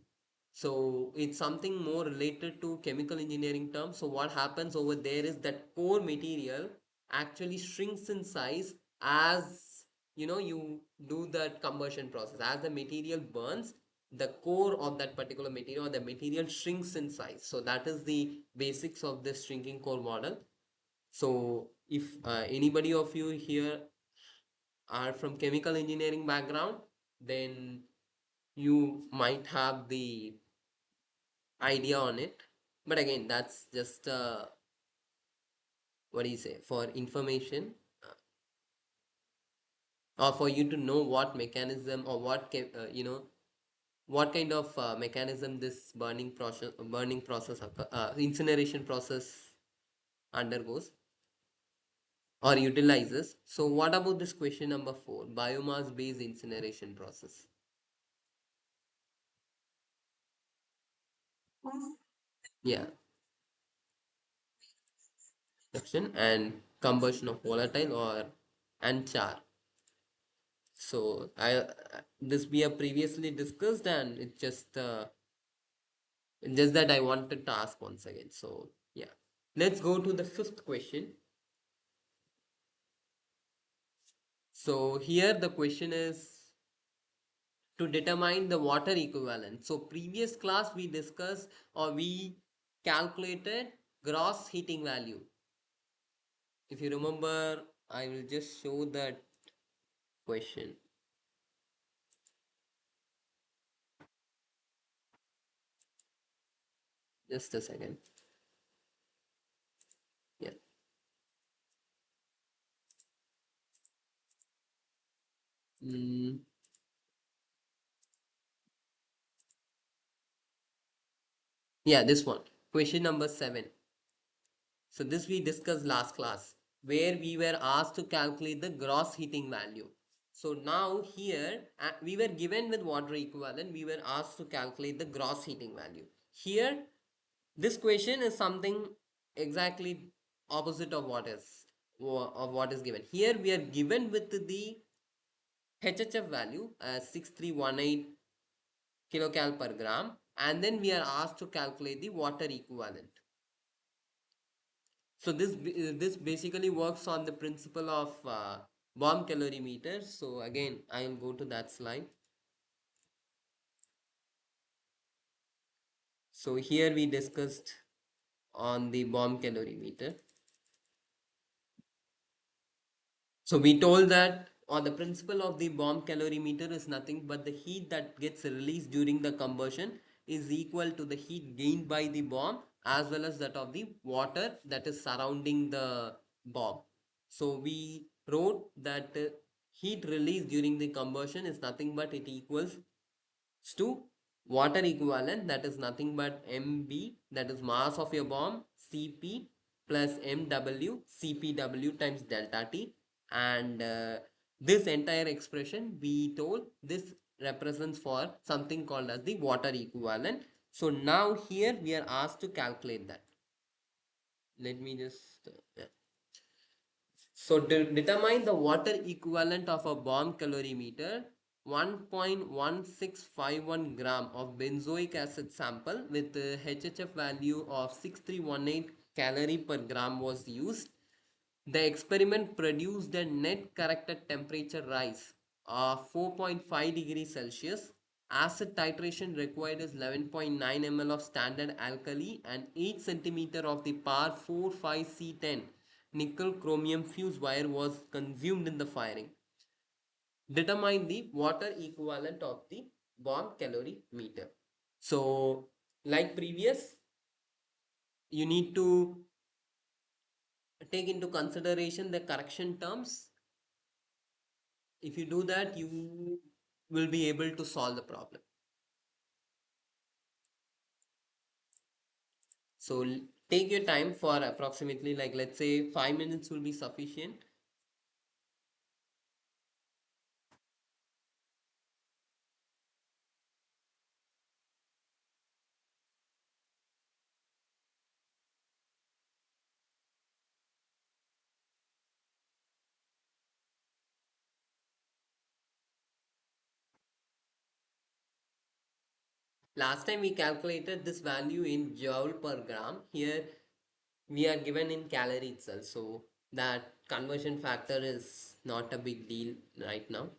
So it's something more related to chemical engineering terms. So what happens over there is that core material actually shrinks in size as you do that conversion process. As the material burns, the core of that particular material or the material shrinks in size. So that is the basics of this shrinking core model. So if anybody of you here are from chemical engineering background, then you might have the idea on it. But again, that's just what do you say, for information, or for you to know what mechanism or what kind of mechanism this burning process incineration process undergoes or utilizes. So what about this question number 4, biomass based incineration process? Yeah, production and combustion of volatile or and char. So I this we have previously discussed, and it's just that I wanted to ask once again. So yeah, let's go to the fifth question. So here the question is to determine the water equivalent. So previous class we discussed or we calculated gross heating value. If you remember, I will just show that question. Just a second. Yeah. Mm, yeah, this one. Question number 7. So this we discussed last class where we were asked to calculate the gross heating value. So now here we were given with water equivalent, we were asked to calculate the gross heating value. Here this question is something exactly opposite of what is given. Here we are given with the HHF value as 6318 kilocal per gram, and then we are asked to calculate the water equivalent. So this basically works on the principle of bomb calorimeter. So again, I will go to that slide. So here we discussed on the bomb calorimeter. So we told that, or the principle of the bomb calorimeter is nothing but the heat that gets released during the combustion is equal to the heat gained by the bomb as well as that of the water that is surrounding the bomb. So we wrote that heat released during the combustion is nothing but it equals to water equivalent, that is nothing but mb, that is mass of your bomb, cp plus mw cpw times delta t. And this entire expression we told this represents for something called as the water equivalent. So now here we are asked to calculate that. Let me just yeah. So to determine the water equivalent of a bomb calorimeter, 1.1651 gram of benzoic acid sample with a HHF value of 6318 calorie per gram was used. The experiment produced a net corrected temperature rise of 4.5 degrees Celsius. Acid titration required is 11.9 ml of standard alkali and 8 centimeter of the par 45C10 nickel chromium fuse wire was consumed in the firing. Determine the water equivalent of the bomb calorimeter. So, like previous, you need to take into consideration the correction terms. If you do that, you will be able to solve the problem. So take your time for approximately, like, let's say 5 minutes will be sufficient. Last time we calculated this value in joule per gram. Here we are given in calorie itself. So that conversion factor is not a big deal right now.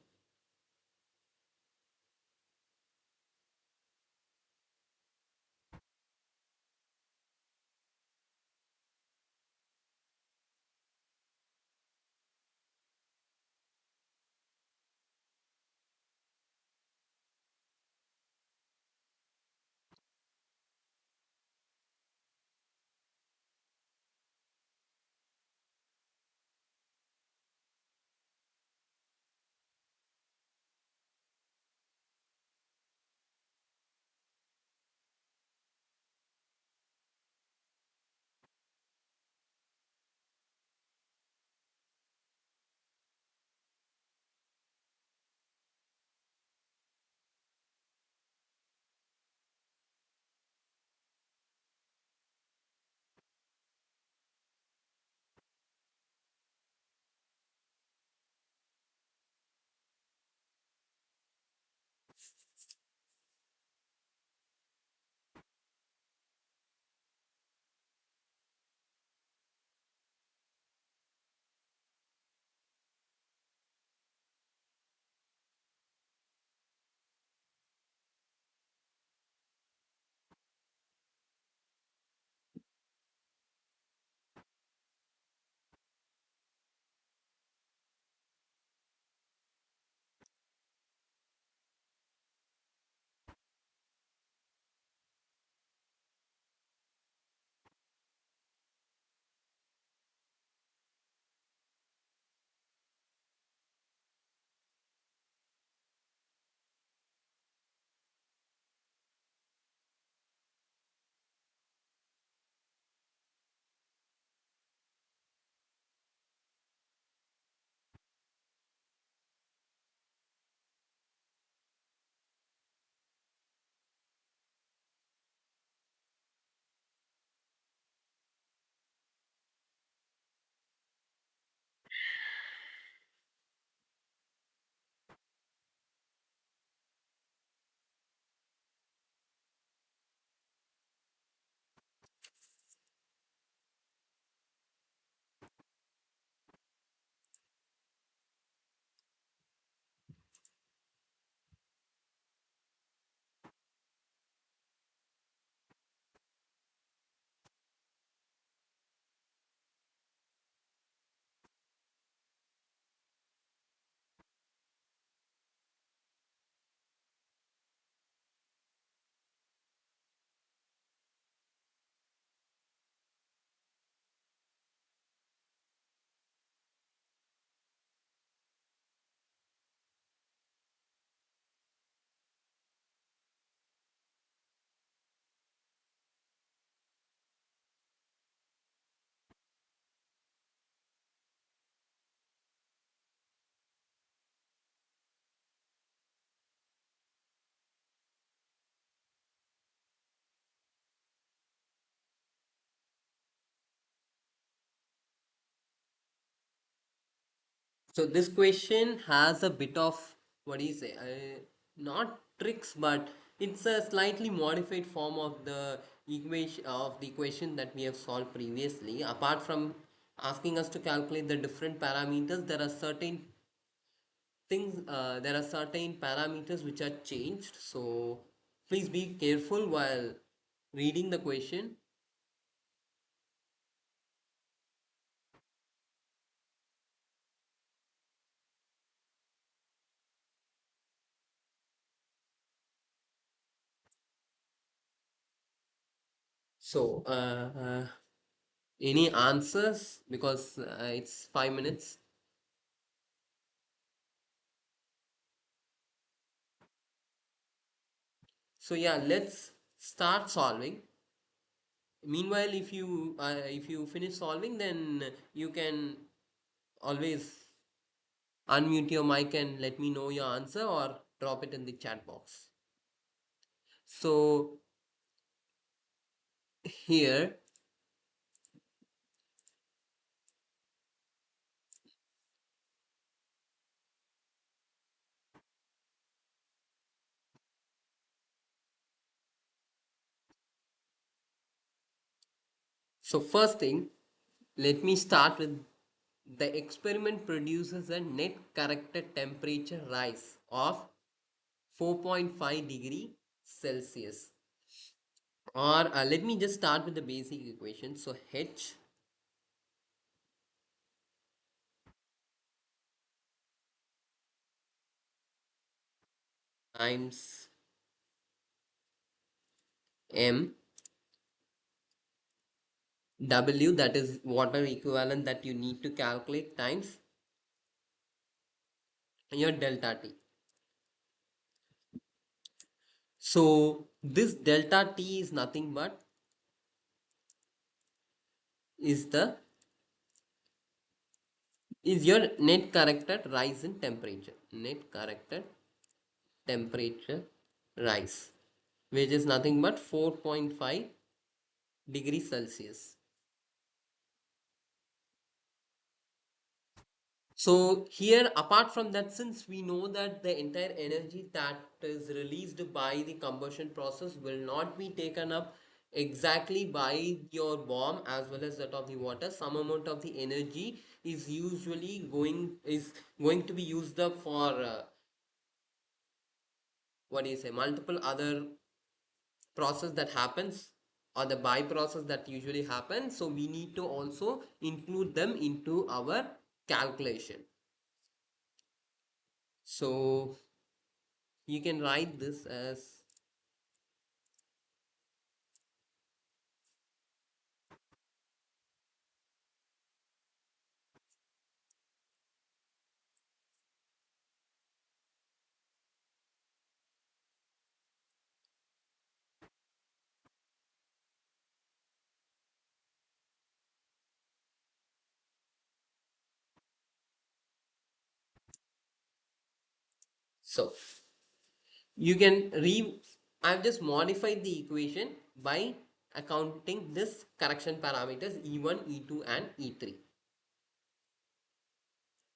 So this question has a bit of, what do you say, not tricks, but it's a slightly modified form of the equation that we have solved previously. Apart from asking us to calculate the different parameters, there are certain parameters which are changed. So please be careful while reading the question. So any answers, because it's 5 minutes. So yeah, let's start solving. Meanwhile, if you finish solving, then you can always unmute your mic and let me know your answer, or drop it in the chat box. So here, So first thing, let me start with the experiment produces a net corrected temperature rise of 4.5 degree Celsius. Or let me just start with the basic equation. So H times M W, that is water equivalent that you need to calculate, times your delta T. So this delta T is nothing but is the is your net corrected rise in temperature. Net corrected temperature rise, which is nothing but 4.5 degrees Celsius. So here, apart from that, since we know that the entire energy that is released by the combustion process will not be taken up exactly by your bomb as well as that of the water, some amount of the energy is going to be used up for what do you say, multiple other process that happens, or the by process that usually happens. So we need to also include them into our calculation. So you can write this as, so you can re I've just modified the equation by accounting this correction parameters E1, E2 and E3.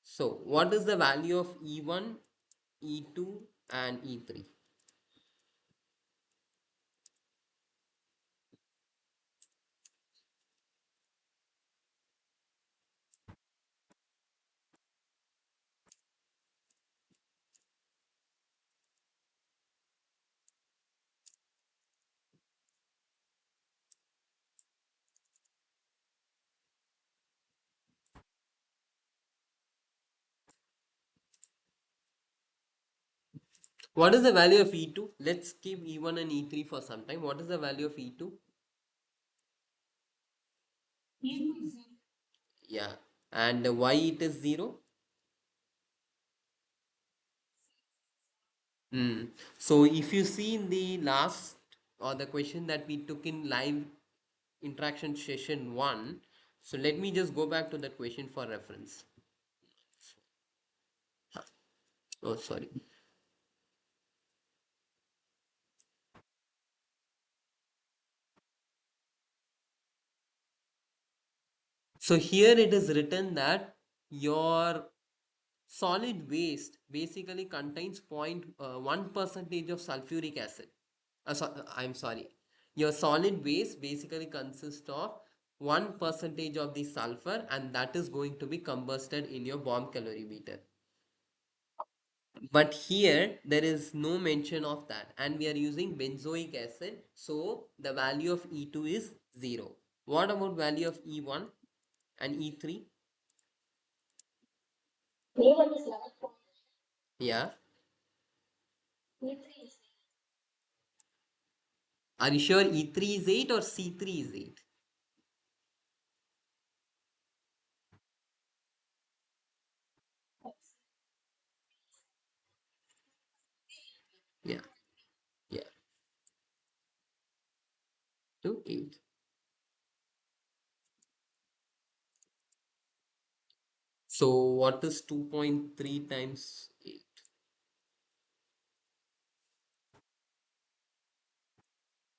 So what is the value of E1, E2 and E3? What is the value of E2? Let's keep E1 and E3 for some time. What is the value of E2? Yeah. And why it is 0? Hmm. So if you see in the last or the question that we took in live interaction session 1, so let me just go back to that question for reference. Oh, sorry. So here it is written that your solid waste basically contains 0.1 percentage of sulfuric acid. I'm sorry. Your solid waste basically consists of 1 percentage of the sulfur, and that is going to be combusted in your bomb calorimeter. But here there is no mention of that, and we are using benzoic acid, so the value of E2 is 0. What about value of E1 and E3? Yeah. Are you sure E3 is 8 or C3 is 8? Yeah. Yeah. To 8. So what is 2.3 times 8?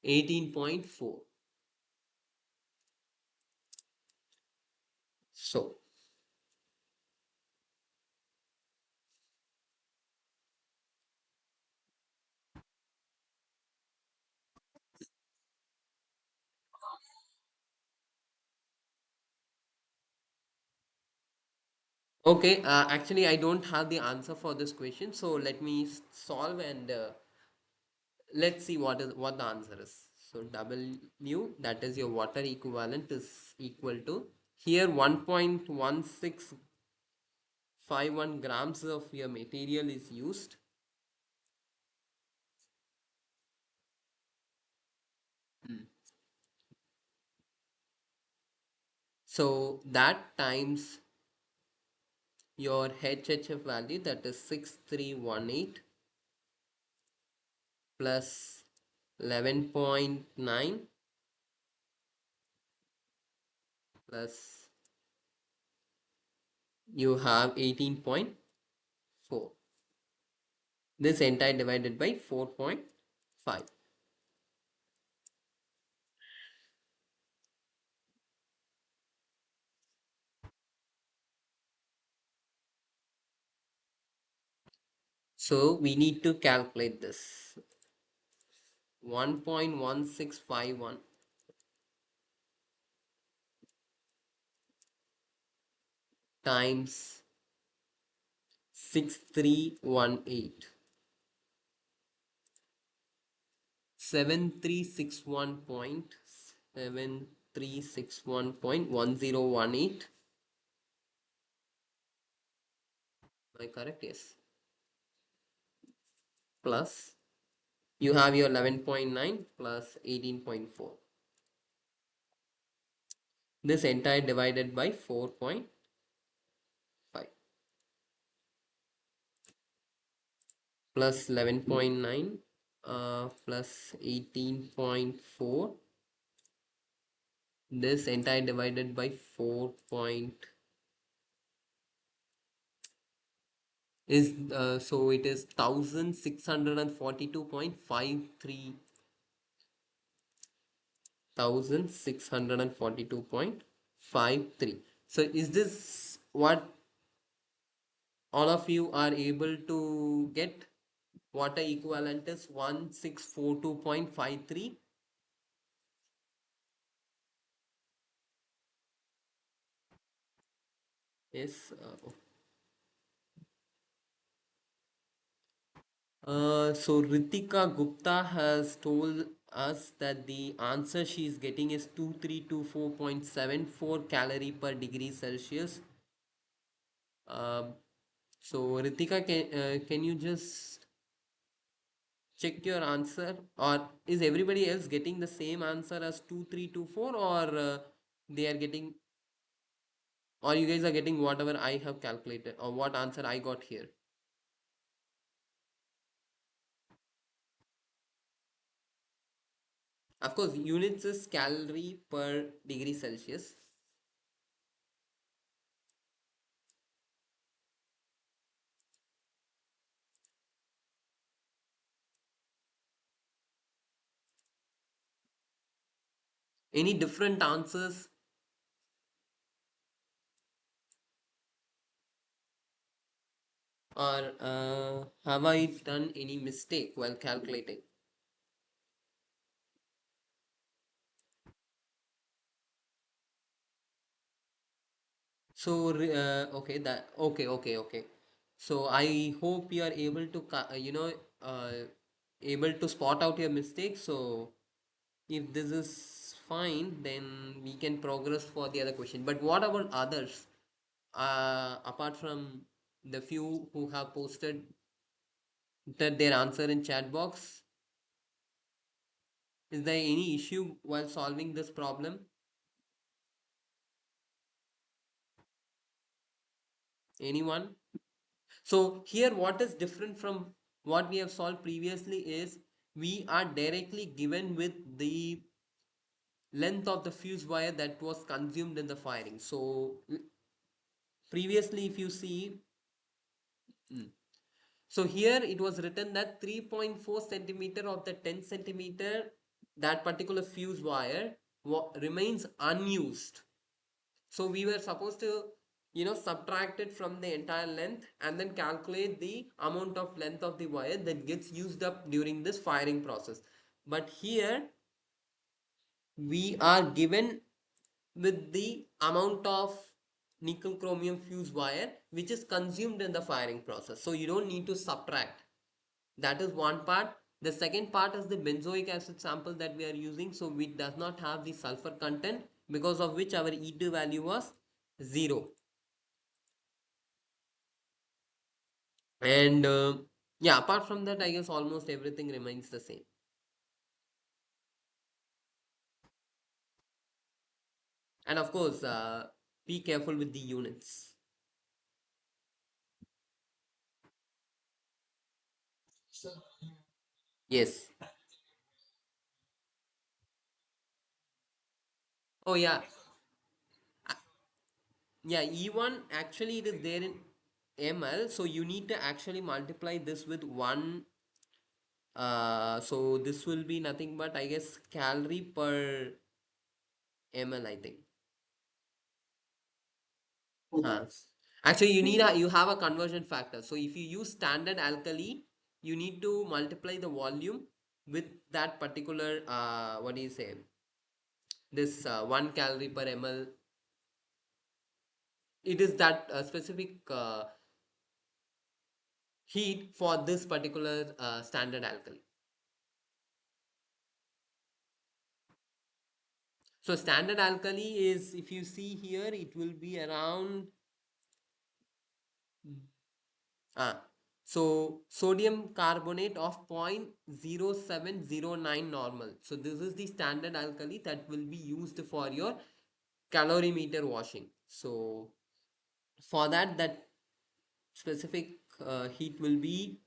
18.4. So Okay, actually, I don't have the answer for this question, so let me solve and let's see what the answer is. So W, that is your water equivalent, is equal to here 1.1651 grams of your material is used. So that times your HHF value, that is 6318 plus 11.9 plus you have 18.4. This entire divided by 4.5. So we need to calculate this. 1.1651 times 6318. 7361.1018. Am I correct? Yes. Plus you have your 11.9 plus 18.4. This entire divided by 4.5 plus 11.9 plus 18.4. This entire divided by 4 point is so it is 1642.53. 1642.53. So is this what all of you are able to get? Water equivalent is 1642.53. Yes. So Ritika Gupta has told us that the answer she is getting is 2324.74 calorie per degree Celsius. Um, so Ritika, can you just check your answer, or is everybody else getting the same answer as 2324, or they are getting, or you guys are getting whatever I have calculated or what answer I got here? Of course, units is calorie per degree Celsius. Any different answers, or have I done any mistake while calculating? So okay, okay. So I hope you are able to able to spot out your mistakes. So if this is fine, then we can progress for the other question. But what about others? Apart from the few who have posted that their answer in chat box, is there any issue while solving this problem? Anyone? So here what is different from what we have solved previously is we are directly given with the length of the fuse wire that was consumed in the firing. So previously if you see, so here it was written that 3.4 centimeter of the 10 centimeter, that particular fuse wire remains unused. So we were supposed to, subtract it from the entire length and then calculate the amount of length of the wire that gets used up during this firing process. But here we are given with the amount of nickel chromium fuse wire which is consumed in the firing process. So you don't need to subtract. That is one part. The second part is the benzoic acid sample that we are using, so it does not have the sulfur content, because of which our E2 value was 0. And yeah, apart from that, I guess almost everything remains the same. And of course, be careful with the units. So, Yes. Oh yeah. Yeah, E1 actually it is there in ml, so you need to actually multiply this with 1. So this will be nothing but I guess calorie per ml, I think. Huh. Actually, you have a conversion factor. So if you use standard alkali, you need to multiply the volume with that particular what do you say? This 1 calorie per ml. It is that specific heat for this particular standard alkali. So standard alkali is, if you see here, it will be around ah, so sodium carbonate of 0.0709 normal. So this is the standard alkali that will be used for your calorimeter washing. So for that, that specific heat will be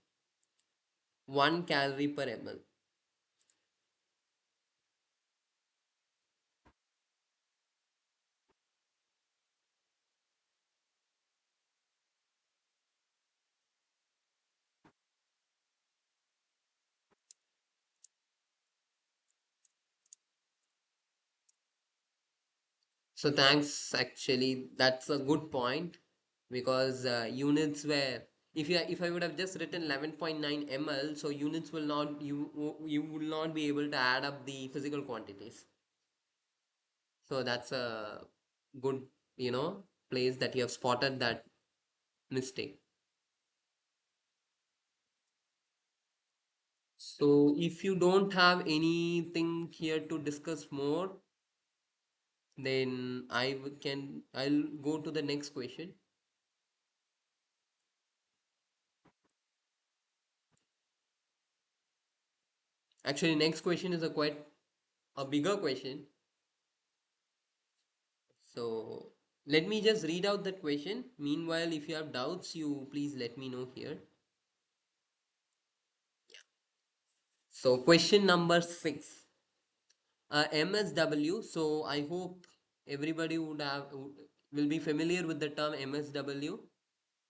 1 calorie per ml. So thanks, actually, that's a good point, because units were, if I would have just written 11.9 ml, so units will not, you will not be able to add up the physical quantities. So that's a good, place that you have spotted that mistake. So if you don't have anything here to discuss more, then I'll go to the next question. Actually, next question is a quite a bigger question. So let me just read out that question. Meanwhile, if you have doubts, you please let me know here. So question number 6, MSW. So I hope everybody will be familiar with the term MSW.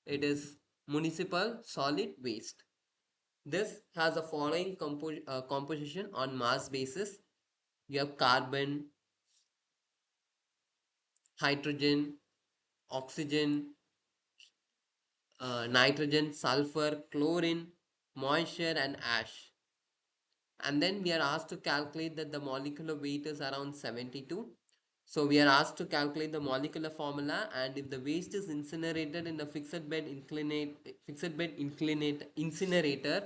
It is municipal solid waste. This has a following composition on mass basis. You have carbon, hydrogen, oxygen, nitrogen, sulfur, chlorine, moisture, and ash. And then we are asked to calculate that the molecular weight is around 72. So we are asked to calculate the molecular formula, and if the waste is incinerated in a fixed bed incinerator,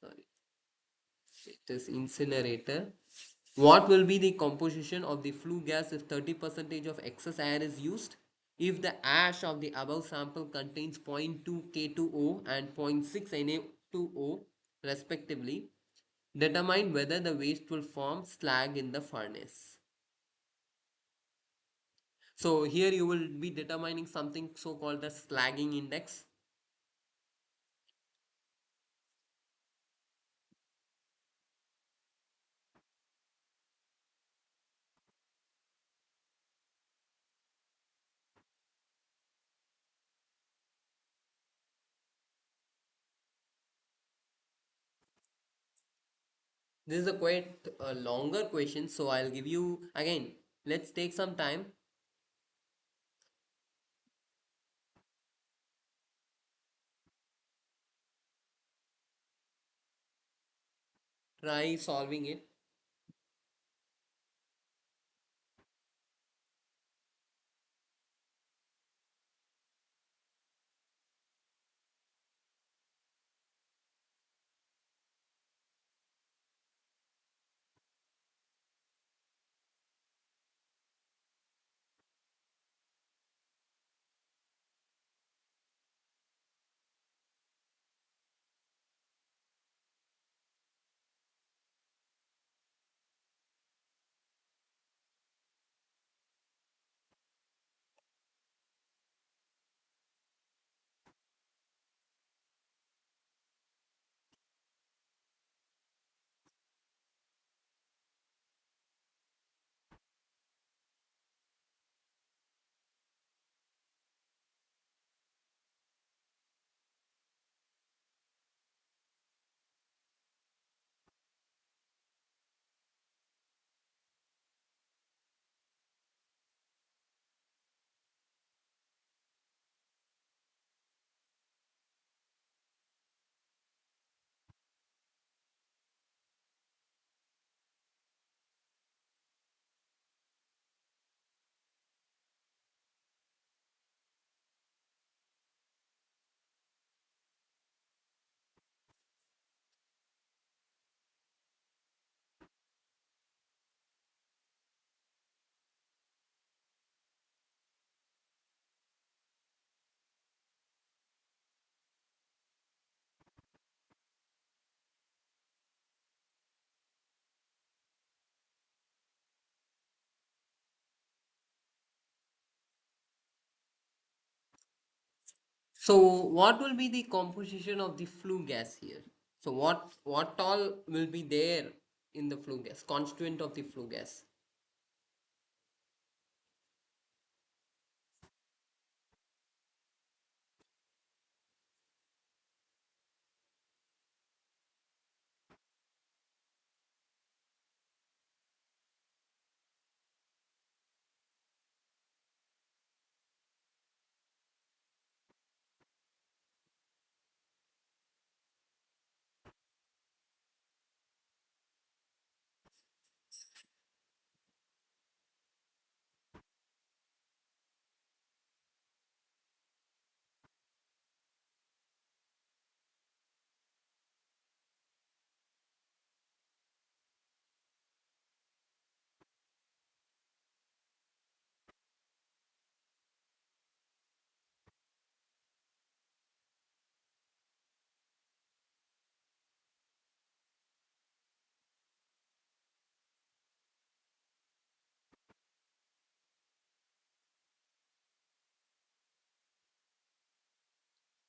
sorry, it is incinerator. What will be the composition of the flue gas if 30% of excess air is used? If the ash of the above sample contains 0.2 K2O and zero point 0.6 Na2O respectively, determine whether the waste will form slag in the furnace. So here you will be determining something so called the slagging index. This is a quite longer question, so I'll give you again. Let's take some time, try solving it. So what will be the composition of the flue gas here? So what all will be there in the flue gas, constituent of the flue gas?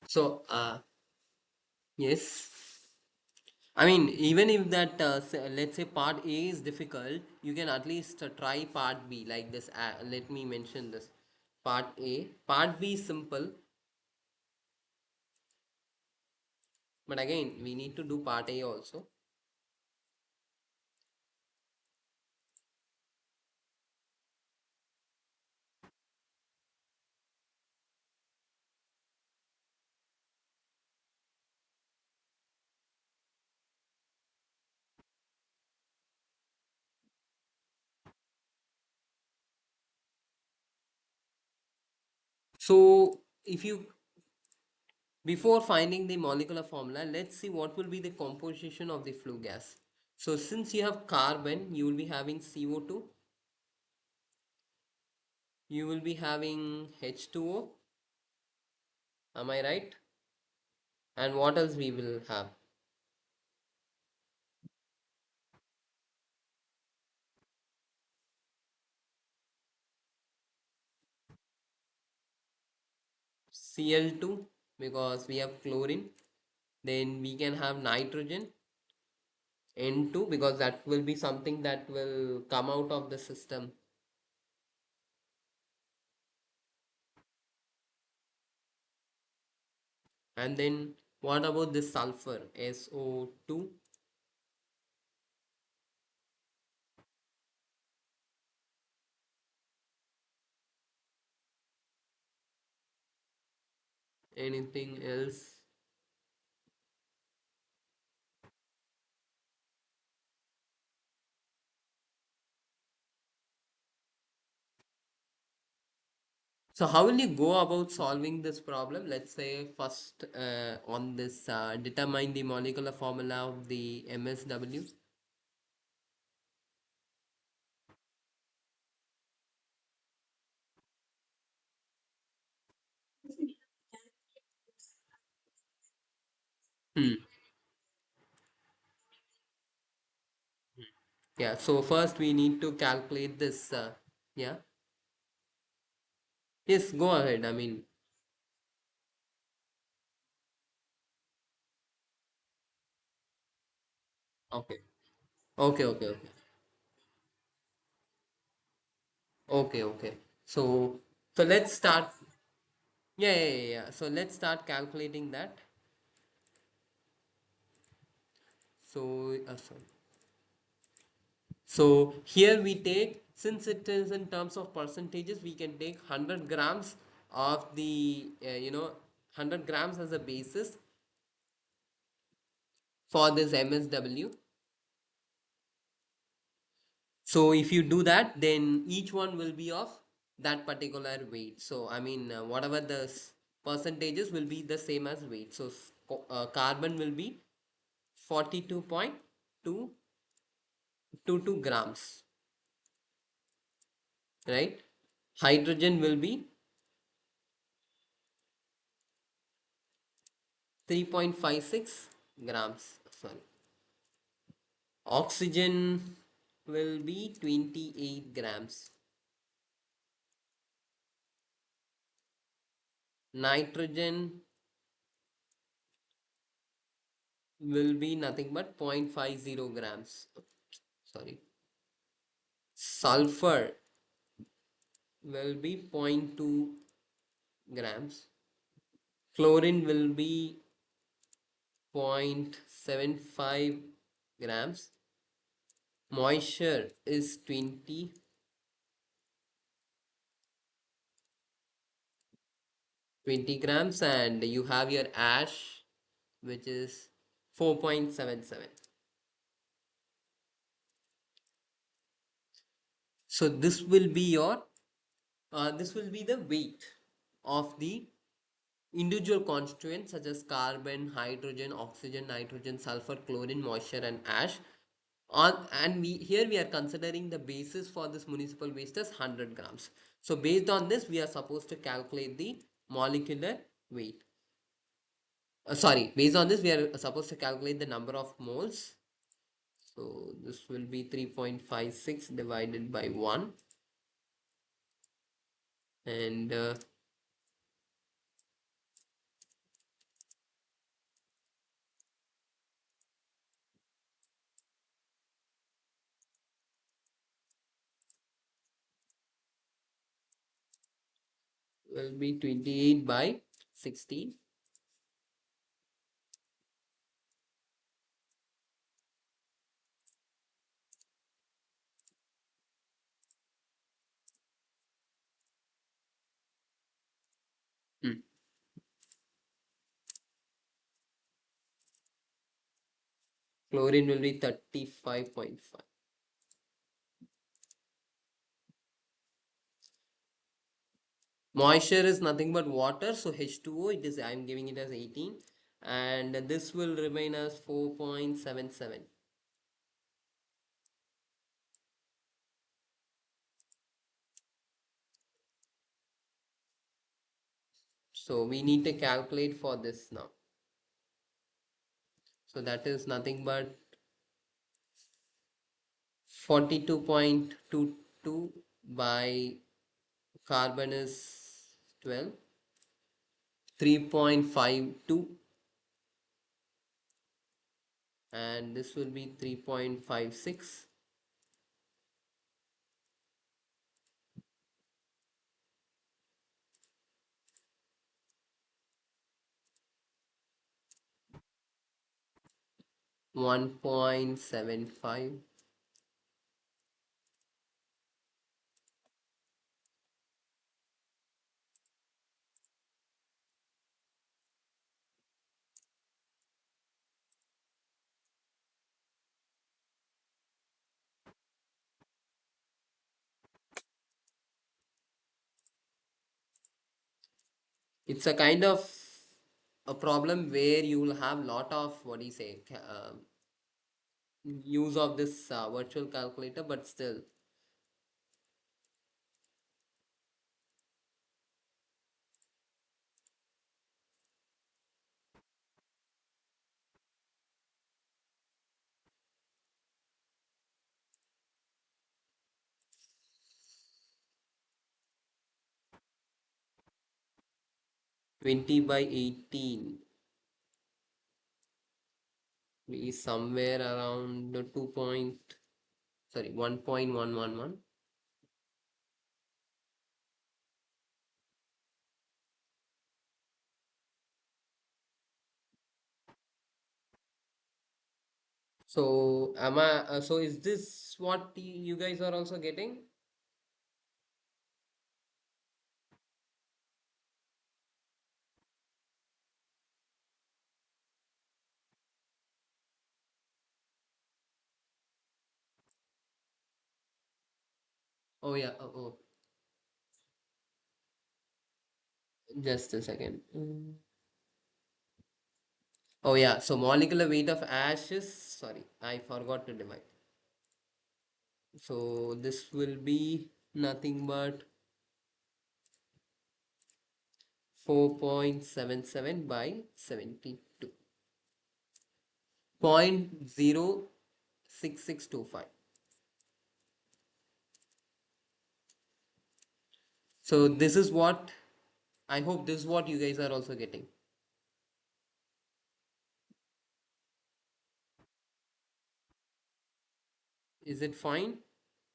So yes, I mean, even if that, let's say part A is difficult, you can at least try part B like this. Let me mention this. Part A. Part B is simple, but again, we need to do part A also. So, if you, before finding the molecular formula, let's see what will be the composition of the flue gas. So, since you have carbon, you will be having CO2, you will be having H2O, am I right? And what else we will have? Cl2 because we have chlorine. Then we can have nitrogen, N2 because that will be something that will come out of the system. And then what about this sulfur, SO2? Anything else? So how will you go about solving this problem? Let's say first on this determine the molecular formula of the MSW. Hmm. Yeah, so first we need to calculate this. Yeah, yes, go ahead. I mean, okay, okay, okay, okay, okay, okay. So, so let's start. Yeah, yeah, yeah, yeah. So let's start calculating that. So, sorry. So here we take, since it is in terms of percentages, we can take 100 grams of the, 100 grams as a basis for this MSW. So if you do that, then each one will be of that particular weight. So I mean, whatever the percentages will be the same as weight. So carbon will be 42.222 grams, right? Hydrogen will be 3.56 grams. Sorry. Oxygen will be 28 grams. Nitrogen will be nothing but 0.50 grams. Sorry. Sulfur will be zero point 0.2 grams. Chlorine will be 0.75 grams. Moisture is 20 grams, and you have your ash, which is 4.77. So this will be the weight of the individual constituents such as carbon, hydrogen, oxygen, nitrogen, sulfur, chlorine, moisture, and ash. And we are considering the basis for this municipal waste as 100 grams. So based on this, we are supposed to calculate the molecular weight. Sorry, based on this, we are supposed to calculate the number of moles. So this will be 3.56 divided by 1, and will be 28 by 16. Hmm. Chlorine will be 35.5. Moisture is nothing but water, so H2O, it is, I am giving it as 18, and this will remain as 4.77. So we need to calculate for this now. So that is nothing but 42.22 by carbon is 12, 3.52, and this will be 3.56. One 1.75. It's a kind of a problem where you will have lot of, what do you say, use of this virtual calculator, but still 20 by 18 is somewhere around the 2 point, sorry, 1.111. So am I, so is this what you guys are also getting? Oh yeah, just a second. Oh yeah, so molecular weight of ash is, sorry, I forgot to divide. So this will be nothing but 4.77 by 72. 0.06625. So this is what, I hope this is what you guys are also getting. Is it fine?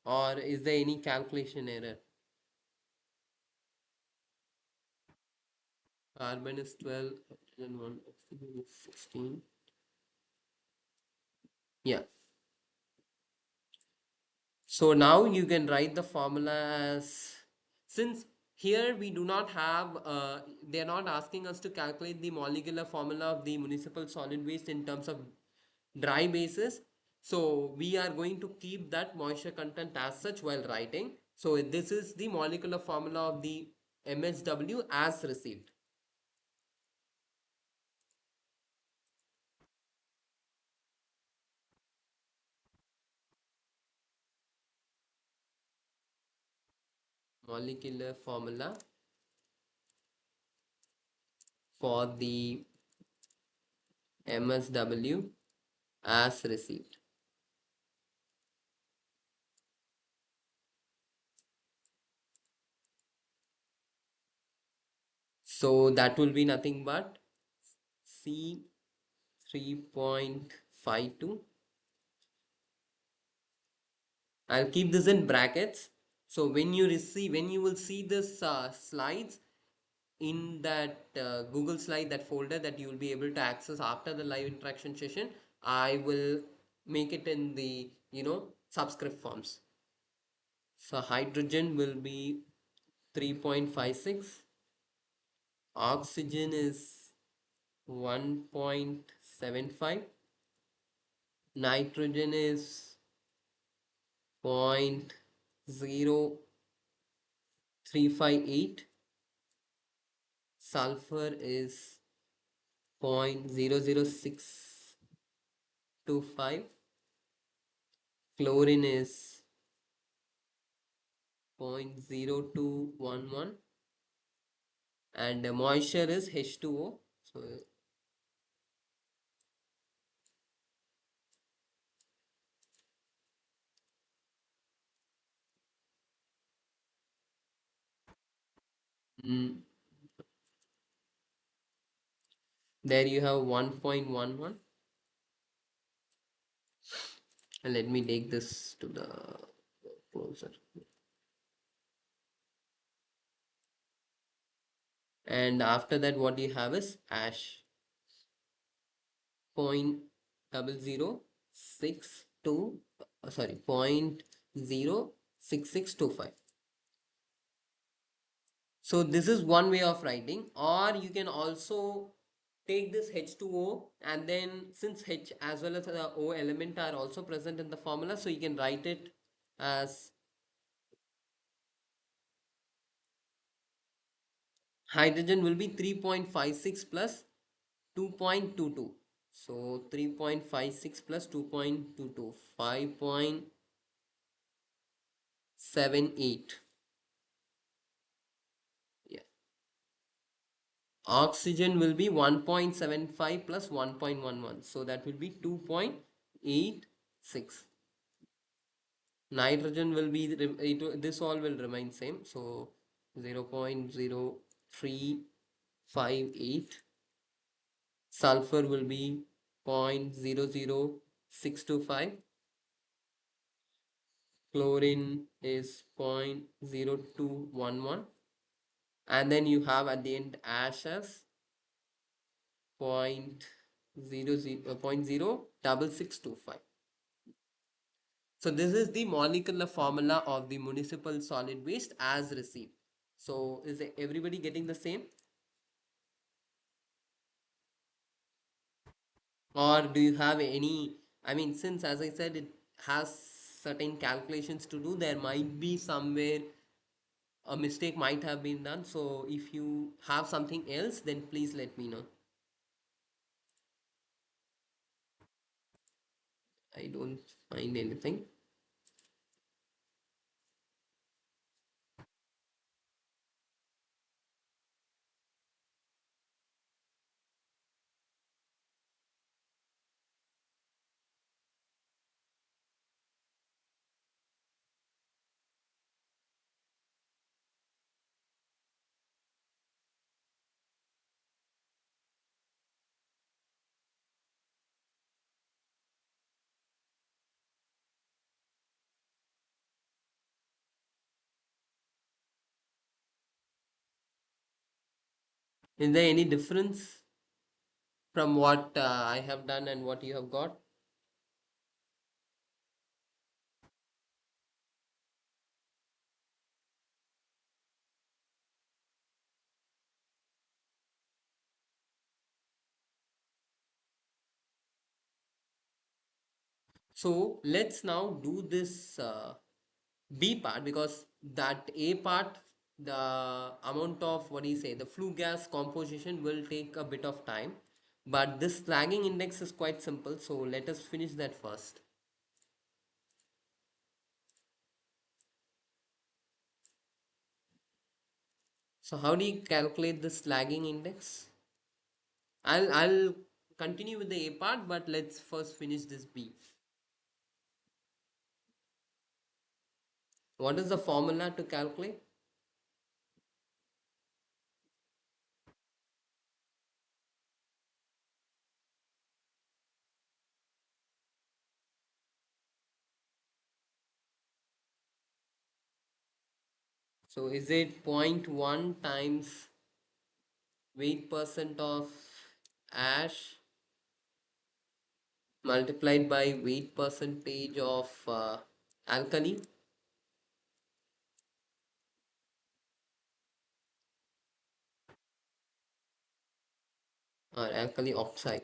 Or is there any calculation error? Carbon is 12, oxygen 1, oxygen is 16. Yeah. So now you can write the formula as, since here we do not have, they are not asking us to calculate the molecular formula of the municipal solid waste in terms of dry basis. So we are going to keep that moisture content as such while writing. So this is the molecular formula of the MSW as received. Molecular formula for the MSW as received. So that will be nothing but C 3.52. I'll keep this in brackets. So when you will see this slides in that Google slide, that folder that you will be able to access after the live interaction session, I will make it in the, subscript forms. So hydrogen will be 3.56. Oxygen is 1.75. Nitrogen is 0.0358. Sulfur is 0.00625. Chlorine is 0.0211. And moisture is H2O. So mm, there you have 1.11. And let me take this to the closer. And after that, what you have is ash, 0.0062, sorry, 0.06625. So this is one way of writing, or you can also take this H2O, and then since H as well as the O element are also present in the formula, so you can write it as hydrogen will be 3.56 plus 2.22. So 3.56 plus 2.22, 5.78. Yeah. Oxygen will be 1.75 plus 1.11. So that will be 2.86. Nitrogen will be, this all will remain same. So 0.0358. Sulfur will be 0.00625. Chlorine is 0.0211. And then you have at the end ash as 0.06625. So this is the molecular formula of the municipal solid waste as received. So is everybody getting the same? Or do you have any, I mean, since as I said, it has certain calculations to do, there might be somewhere a mistake might have been done. So if you have something else, then please let me know. I don't find anything. Is there any difference from what I have done and what you have got? So let's now do this B part, because that A part, the amount of, what do you say, the flue gas composition will take a bit of time. But this lagging index is quite simple. So let us finish that first. So how do you calculate this lagging index? I'll continue with the A part, but let's first finish this B. What is the formula to calculate? So is it zero point 0.1 times weight percent of ash multiplied by weight percentage of alkali or alkali oxide?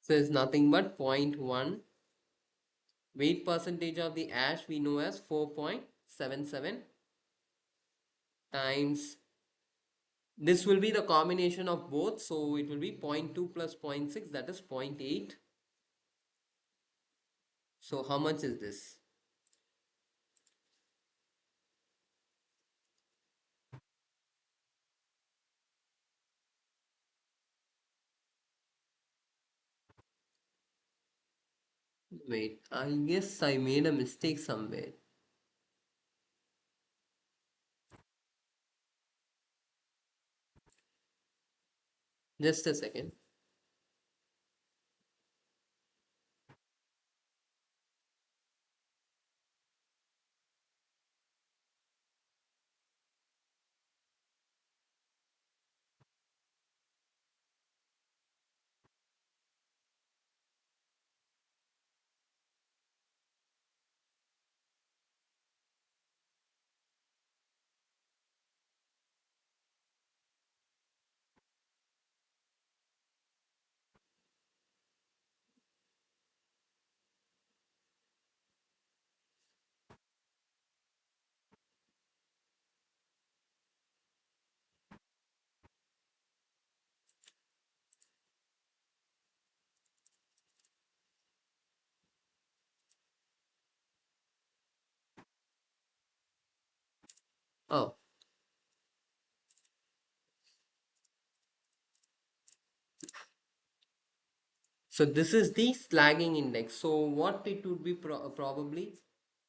So it's nothing but zero point 0.1. Weight percentage of the ash we know as 4.77 times, this will be the combination of both, so it will be zero point 0.2 plus zero point 0.6, that is zero point 0.8. So how much is this? Wait, I guess I made a mistake somewhere. Just a second. Oh, so this is the slagging index. So what it would be probably,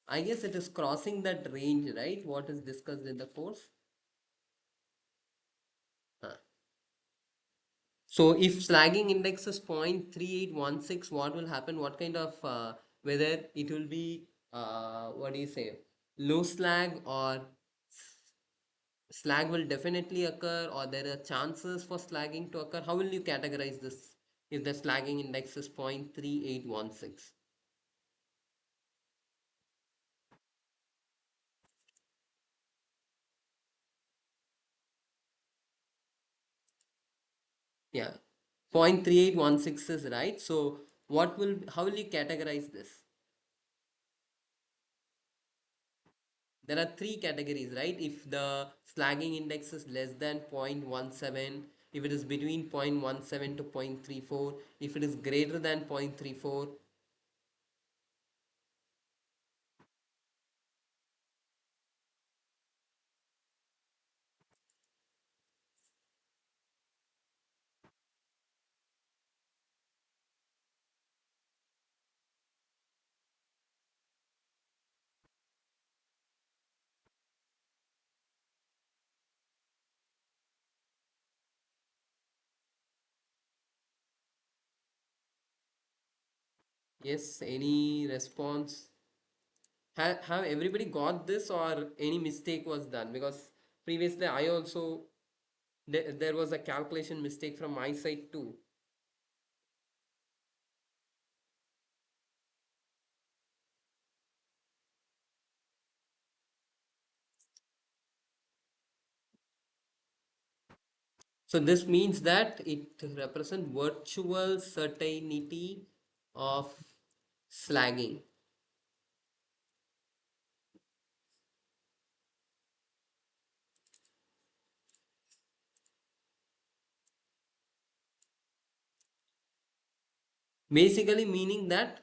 I guess it is crossing that range, right? What is discussed in the course. Huh. So if slagging index is 0.3816, what will happen? What kind of, whether it will be, what do you say, low slag, or slag will definitely occur, or there are chances for slagging to occur? How will you categorize this if the slagging index is 0.3816? Yeah, 0.3816 is right. So how will you categorize this? There are three categories, right? If the slagging index is less than 0.17, if it is between 0.17 to 0.34, if it is greater than 0.34. Yes, any response? Have everybody got this or any mistake was done? Because previously I also there was a calculation mistake from my side too. So this means that it represents virtual certainty of slagging. Basically meaning that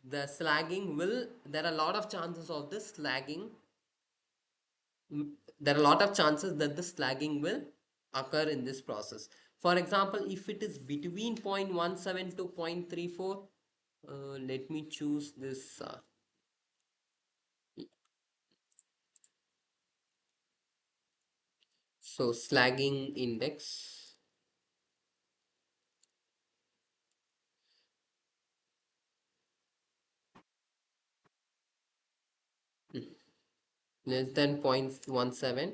the slagging will, there are a lot of chances of this slagging, there are a lot of chances that the slagging will occur in this process. For example, if it is between 0.17 to 0.34, let me choose this so slagging index less than 0.17,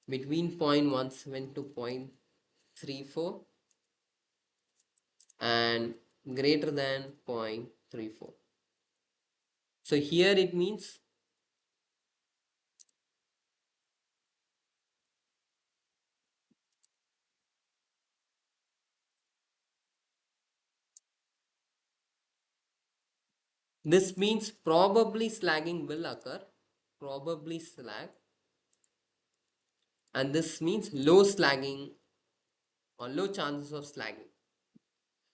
between 0.17 to 0.34, and greater than 0.34. So here it means this means probably slagging will occur, probably slag, and this means low slagging or low chances of slagging.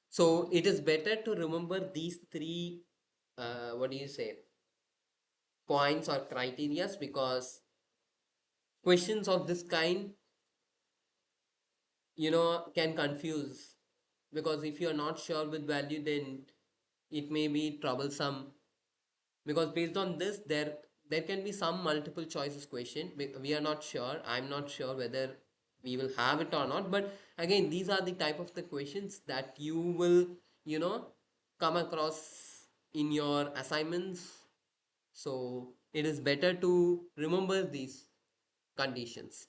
So it is better to remember these three, what do you say, points or criterias, because questions of this kind, can confuse, because if you are not sure with value, then it may be troublesome, because based on this there can be some multiple choices question. We are not sure, I'm not sure whether we will have it or not, but again these are the type of the questions that you will you know come across in your assignments. So it is better to remember these conditions.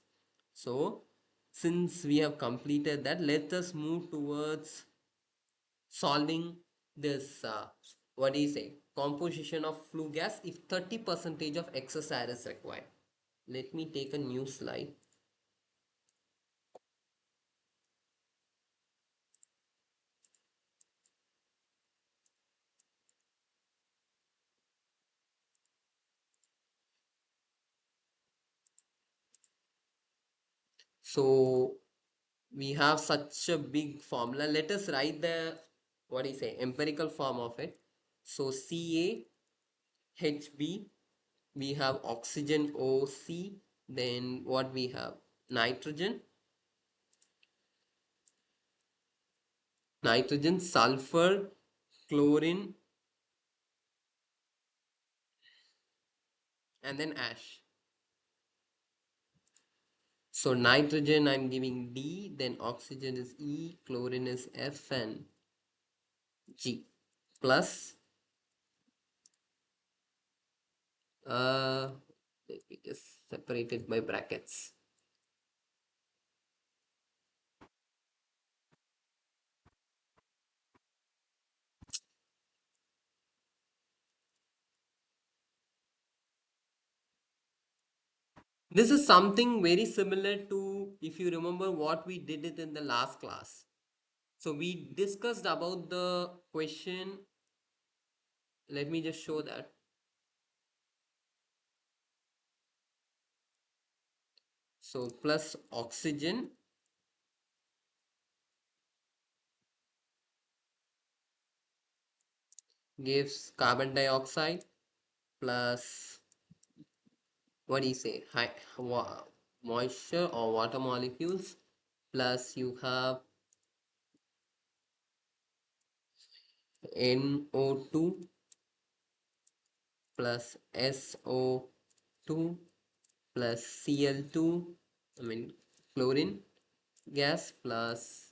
So since we have completed that, let us move towards solving this what do you say, composition of flue gas if 30 percentage of excess air is required. Let me take a new slide. So we have such a big formula. Let us write the, what do you say, empirical form of it. So CaHb, we have oxygen OC, then what we have, nitrogen, sulfur, chlorine, and then ash. So nitrogen I'm giving D, then oxygen is E, chlorine is F, and G, plus uh let me just separate it by brackets. This is something very similar to, if you remember what we did it in the last class. So we discussed about the question. Let me just show that. So plus oxygen gives carbon dioxide, plus what do you say, moisture or water molecules, plus you have NO2 plus SO2 plus Cl2, I mean chlorine gas, plus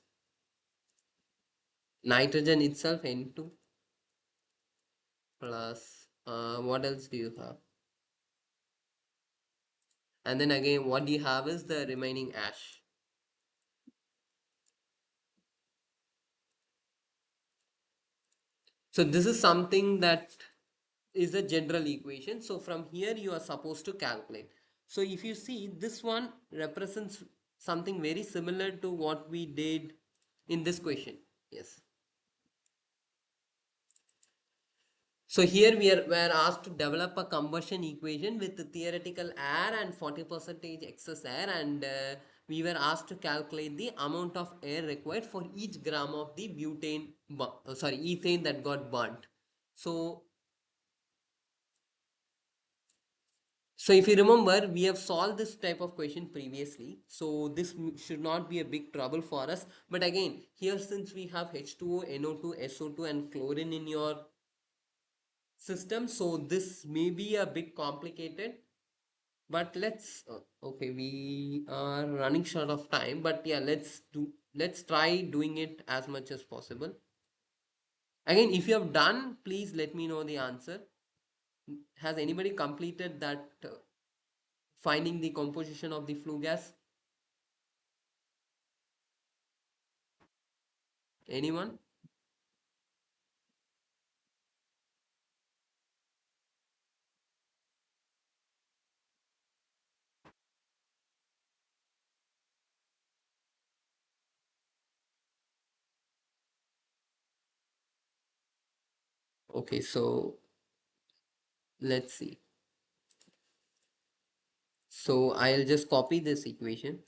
nitrogen itself N2, plus what else do you have? And then again, what you have is the remaining ash. So this is something that is a general equation. So from here you are supposed to calculate. So if you see, this one represents something very similar to what we did in this question. Yes. So here we're asked to develop a combustion equation with the theoretical air and 40 percentage excess air, and we were asked to calculate the amount of air required for each gram of the ethane that got burnt. So so if you remember, we have solved this type of question previously. So this should not be a big trouble for us. But again, here since we have H2O, NO2, SO2 and chlorine in your system, so this may be a bit complicated. But okay, we are running short of time. But yeah, let's try doing it as much as possible. Again, if you have done, please let me know the answer. Has anybody completed that finding the composition of the flue gas? Anyone? Okay, so let's see. So I'll just copy this equation.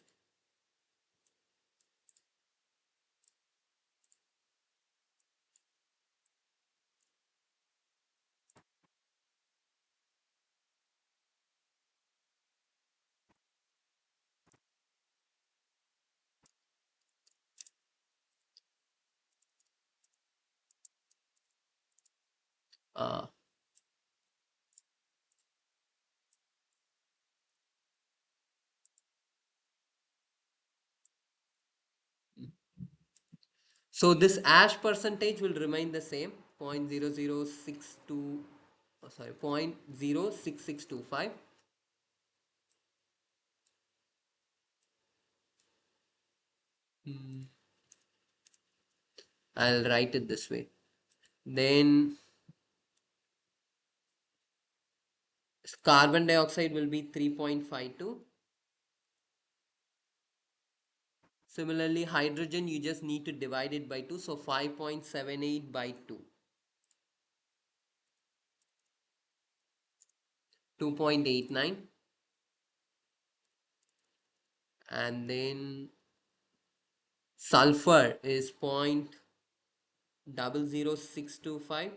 Uh, so this ash percentage will remain the same, 0.0062, oh, sorry, 0.06625. I'll write it this way. Then carbon dioxide will be 3.52. Similarly, hydrogen, you just need to divide it by 2. So 5.78 by 2. 2.89. And then sulfur is 0.00625.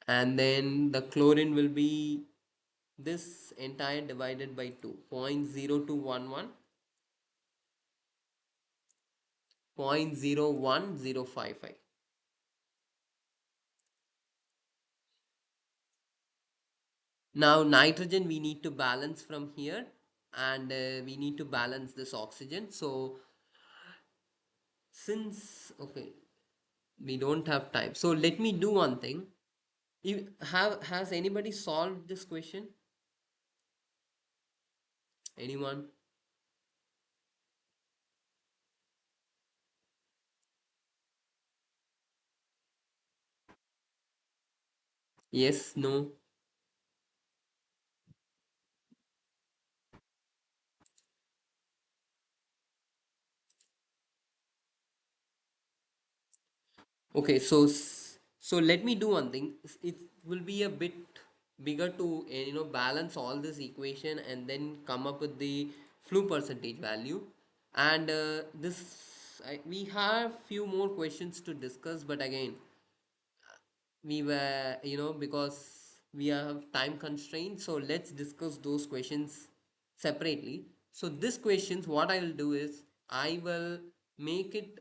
And then the chlorine will be this entire divided by 2, 0.0211, 0.01055. Now nitrogen we need to balance from here, and we need to balance this oxygen. So since okay, we don't have time, so let me do one thing. You have Has anybody solved this question? Anyone? Yes, no? Okay, so let me do one thing. It will be a bit bigger to balance all this equation and then come up with the flue percentage value. And we have few more questions to discuss, but again, we were because we have time constraints, so let's discuss those questions separately. So this questions, what I will do is I will make it,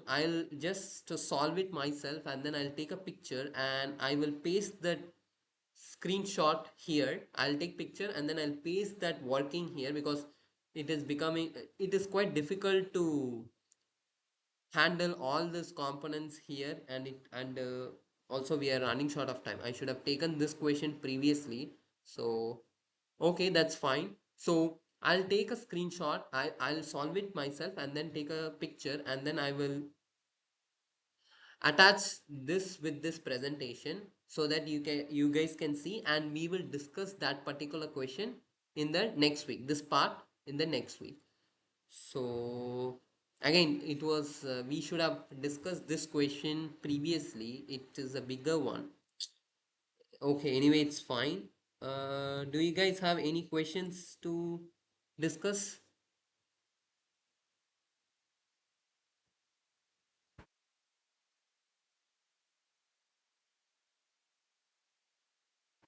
I'll just solve it myself, and then I'll take a picture and I will paste that screenshot here. I'll take picture and then I'll paste that working here, because it is quite difficult to handle all these components here, and also we are running short of time. I should have taken this question previously. So okay, that's fine. So I'll take a screenshot. I'll solve it myself and then take a picture, and then I will attach this with this presentation so that you guys can see, and we will discuss that particular question in the next week, this part in the next week. So again, it was we should have discussed this question previously. It is a bigger one. Okay, anyway, it's fine. Do you guys have any questions to discuss?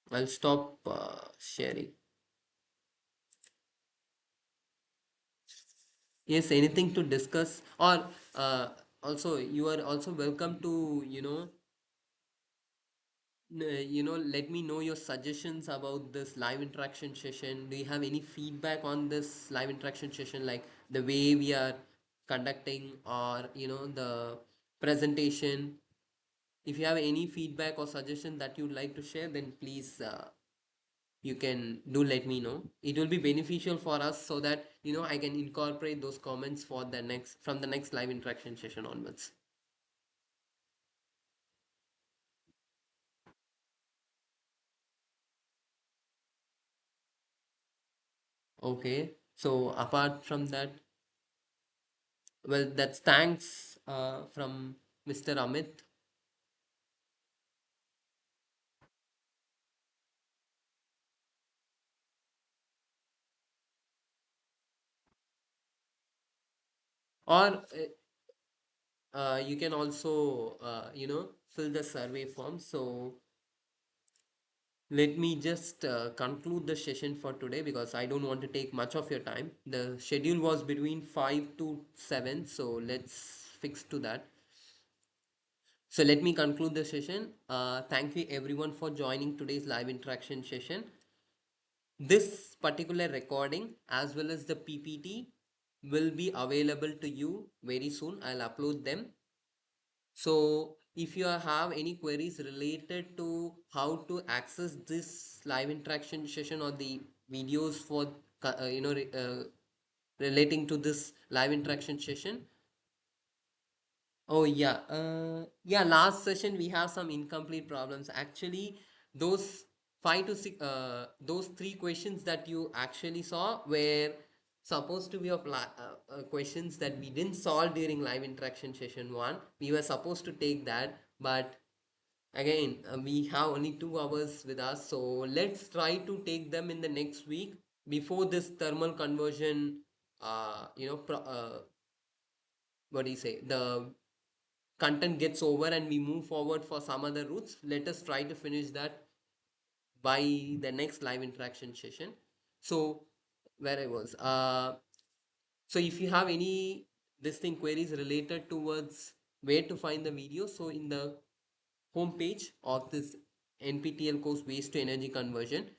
I'll stop sharing. Yes, anything to discuss, or also you are also welcome to let me know your suggestions about this live interaction session. Do you have any feedback on this live interaction session, like the way we are conducting, or the presentation? If you have any feedback or suggestion that you'd like to share, then please you can do let me know. It will be beneficial for us so that I can incorporate those comments for the next from the next live interaction session onwards. Okay, so apart from that, well, that's thanks from Mr. Amit. Or you can also fill the survey form. So let me just conclude the session for today, because I don't want to take much of your time. The schedule was between 5 to 7, so let's fix to that. So let me conclude the session. Thank you everyone for joining today's live interaction session. This particular recording as well as the PPT will be available to you very soon. I'll upload them. So if you have any queries related to how to access this live interaction session or the videos for relating to this live interaction session. Oh yeah, yeah. Last session we have some incomplete problems. Actually, those 5 to 6, those three questions that you actually saw were supposed to be of questions that we didn't solve during live interaction session one. We were supposed to take that, but again, we have only 2 hours with us. So let's try to take them in the next week before this thermal conversion. What do you say? The content gets over and we move forward for some other routes. Let us try to finish that by the next live interaction session. So where I was, so if you have any this thing queries related towards where to find the video, so in the home page of this NPTEL course waste to energy conversion,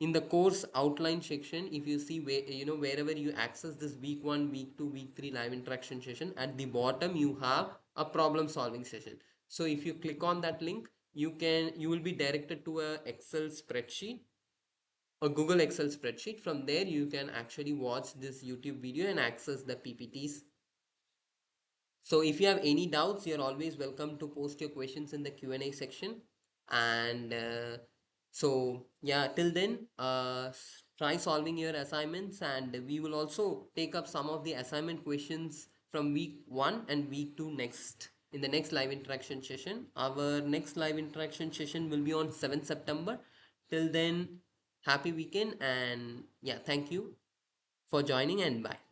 in the course outline section, if you see where wherever you access this week 1, week 2, week 3 live interaction session, at the bottom you have a problem solving session. So if you click on that link, you will be directed to a Excel spreadsheet, a Google Excel spreadsheet. From there you can actually watch this YouTube video and access the PPTs. So if you have any doubts, you're always welcome to post your questions in the Q&A section. And so yeah, till then, try solving your assignments, and we will also take up some of the assignment questions from week 1 and week 2 next in the next live interaction session. Our next live interaction session will be on 7th September. Till then, happy weekend, and yeah, thank you for joining, and bye.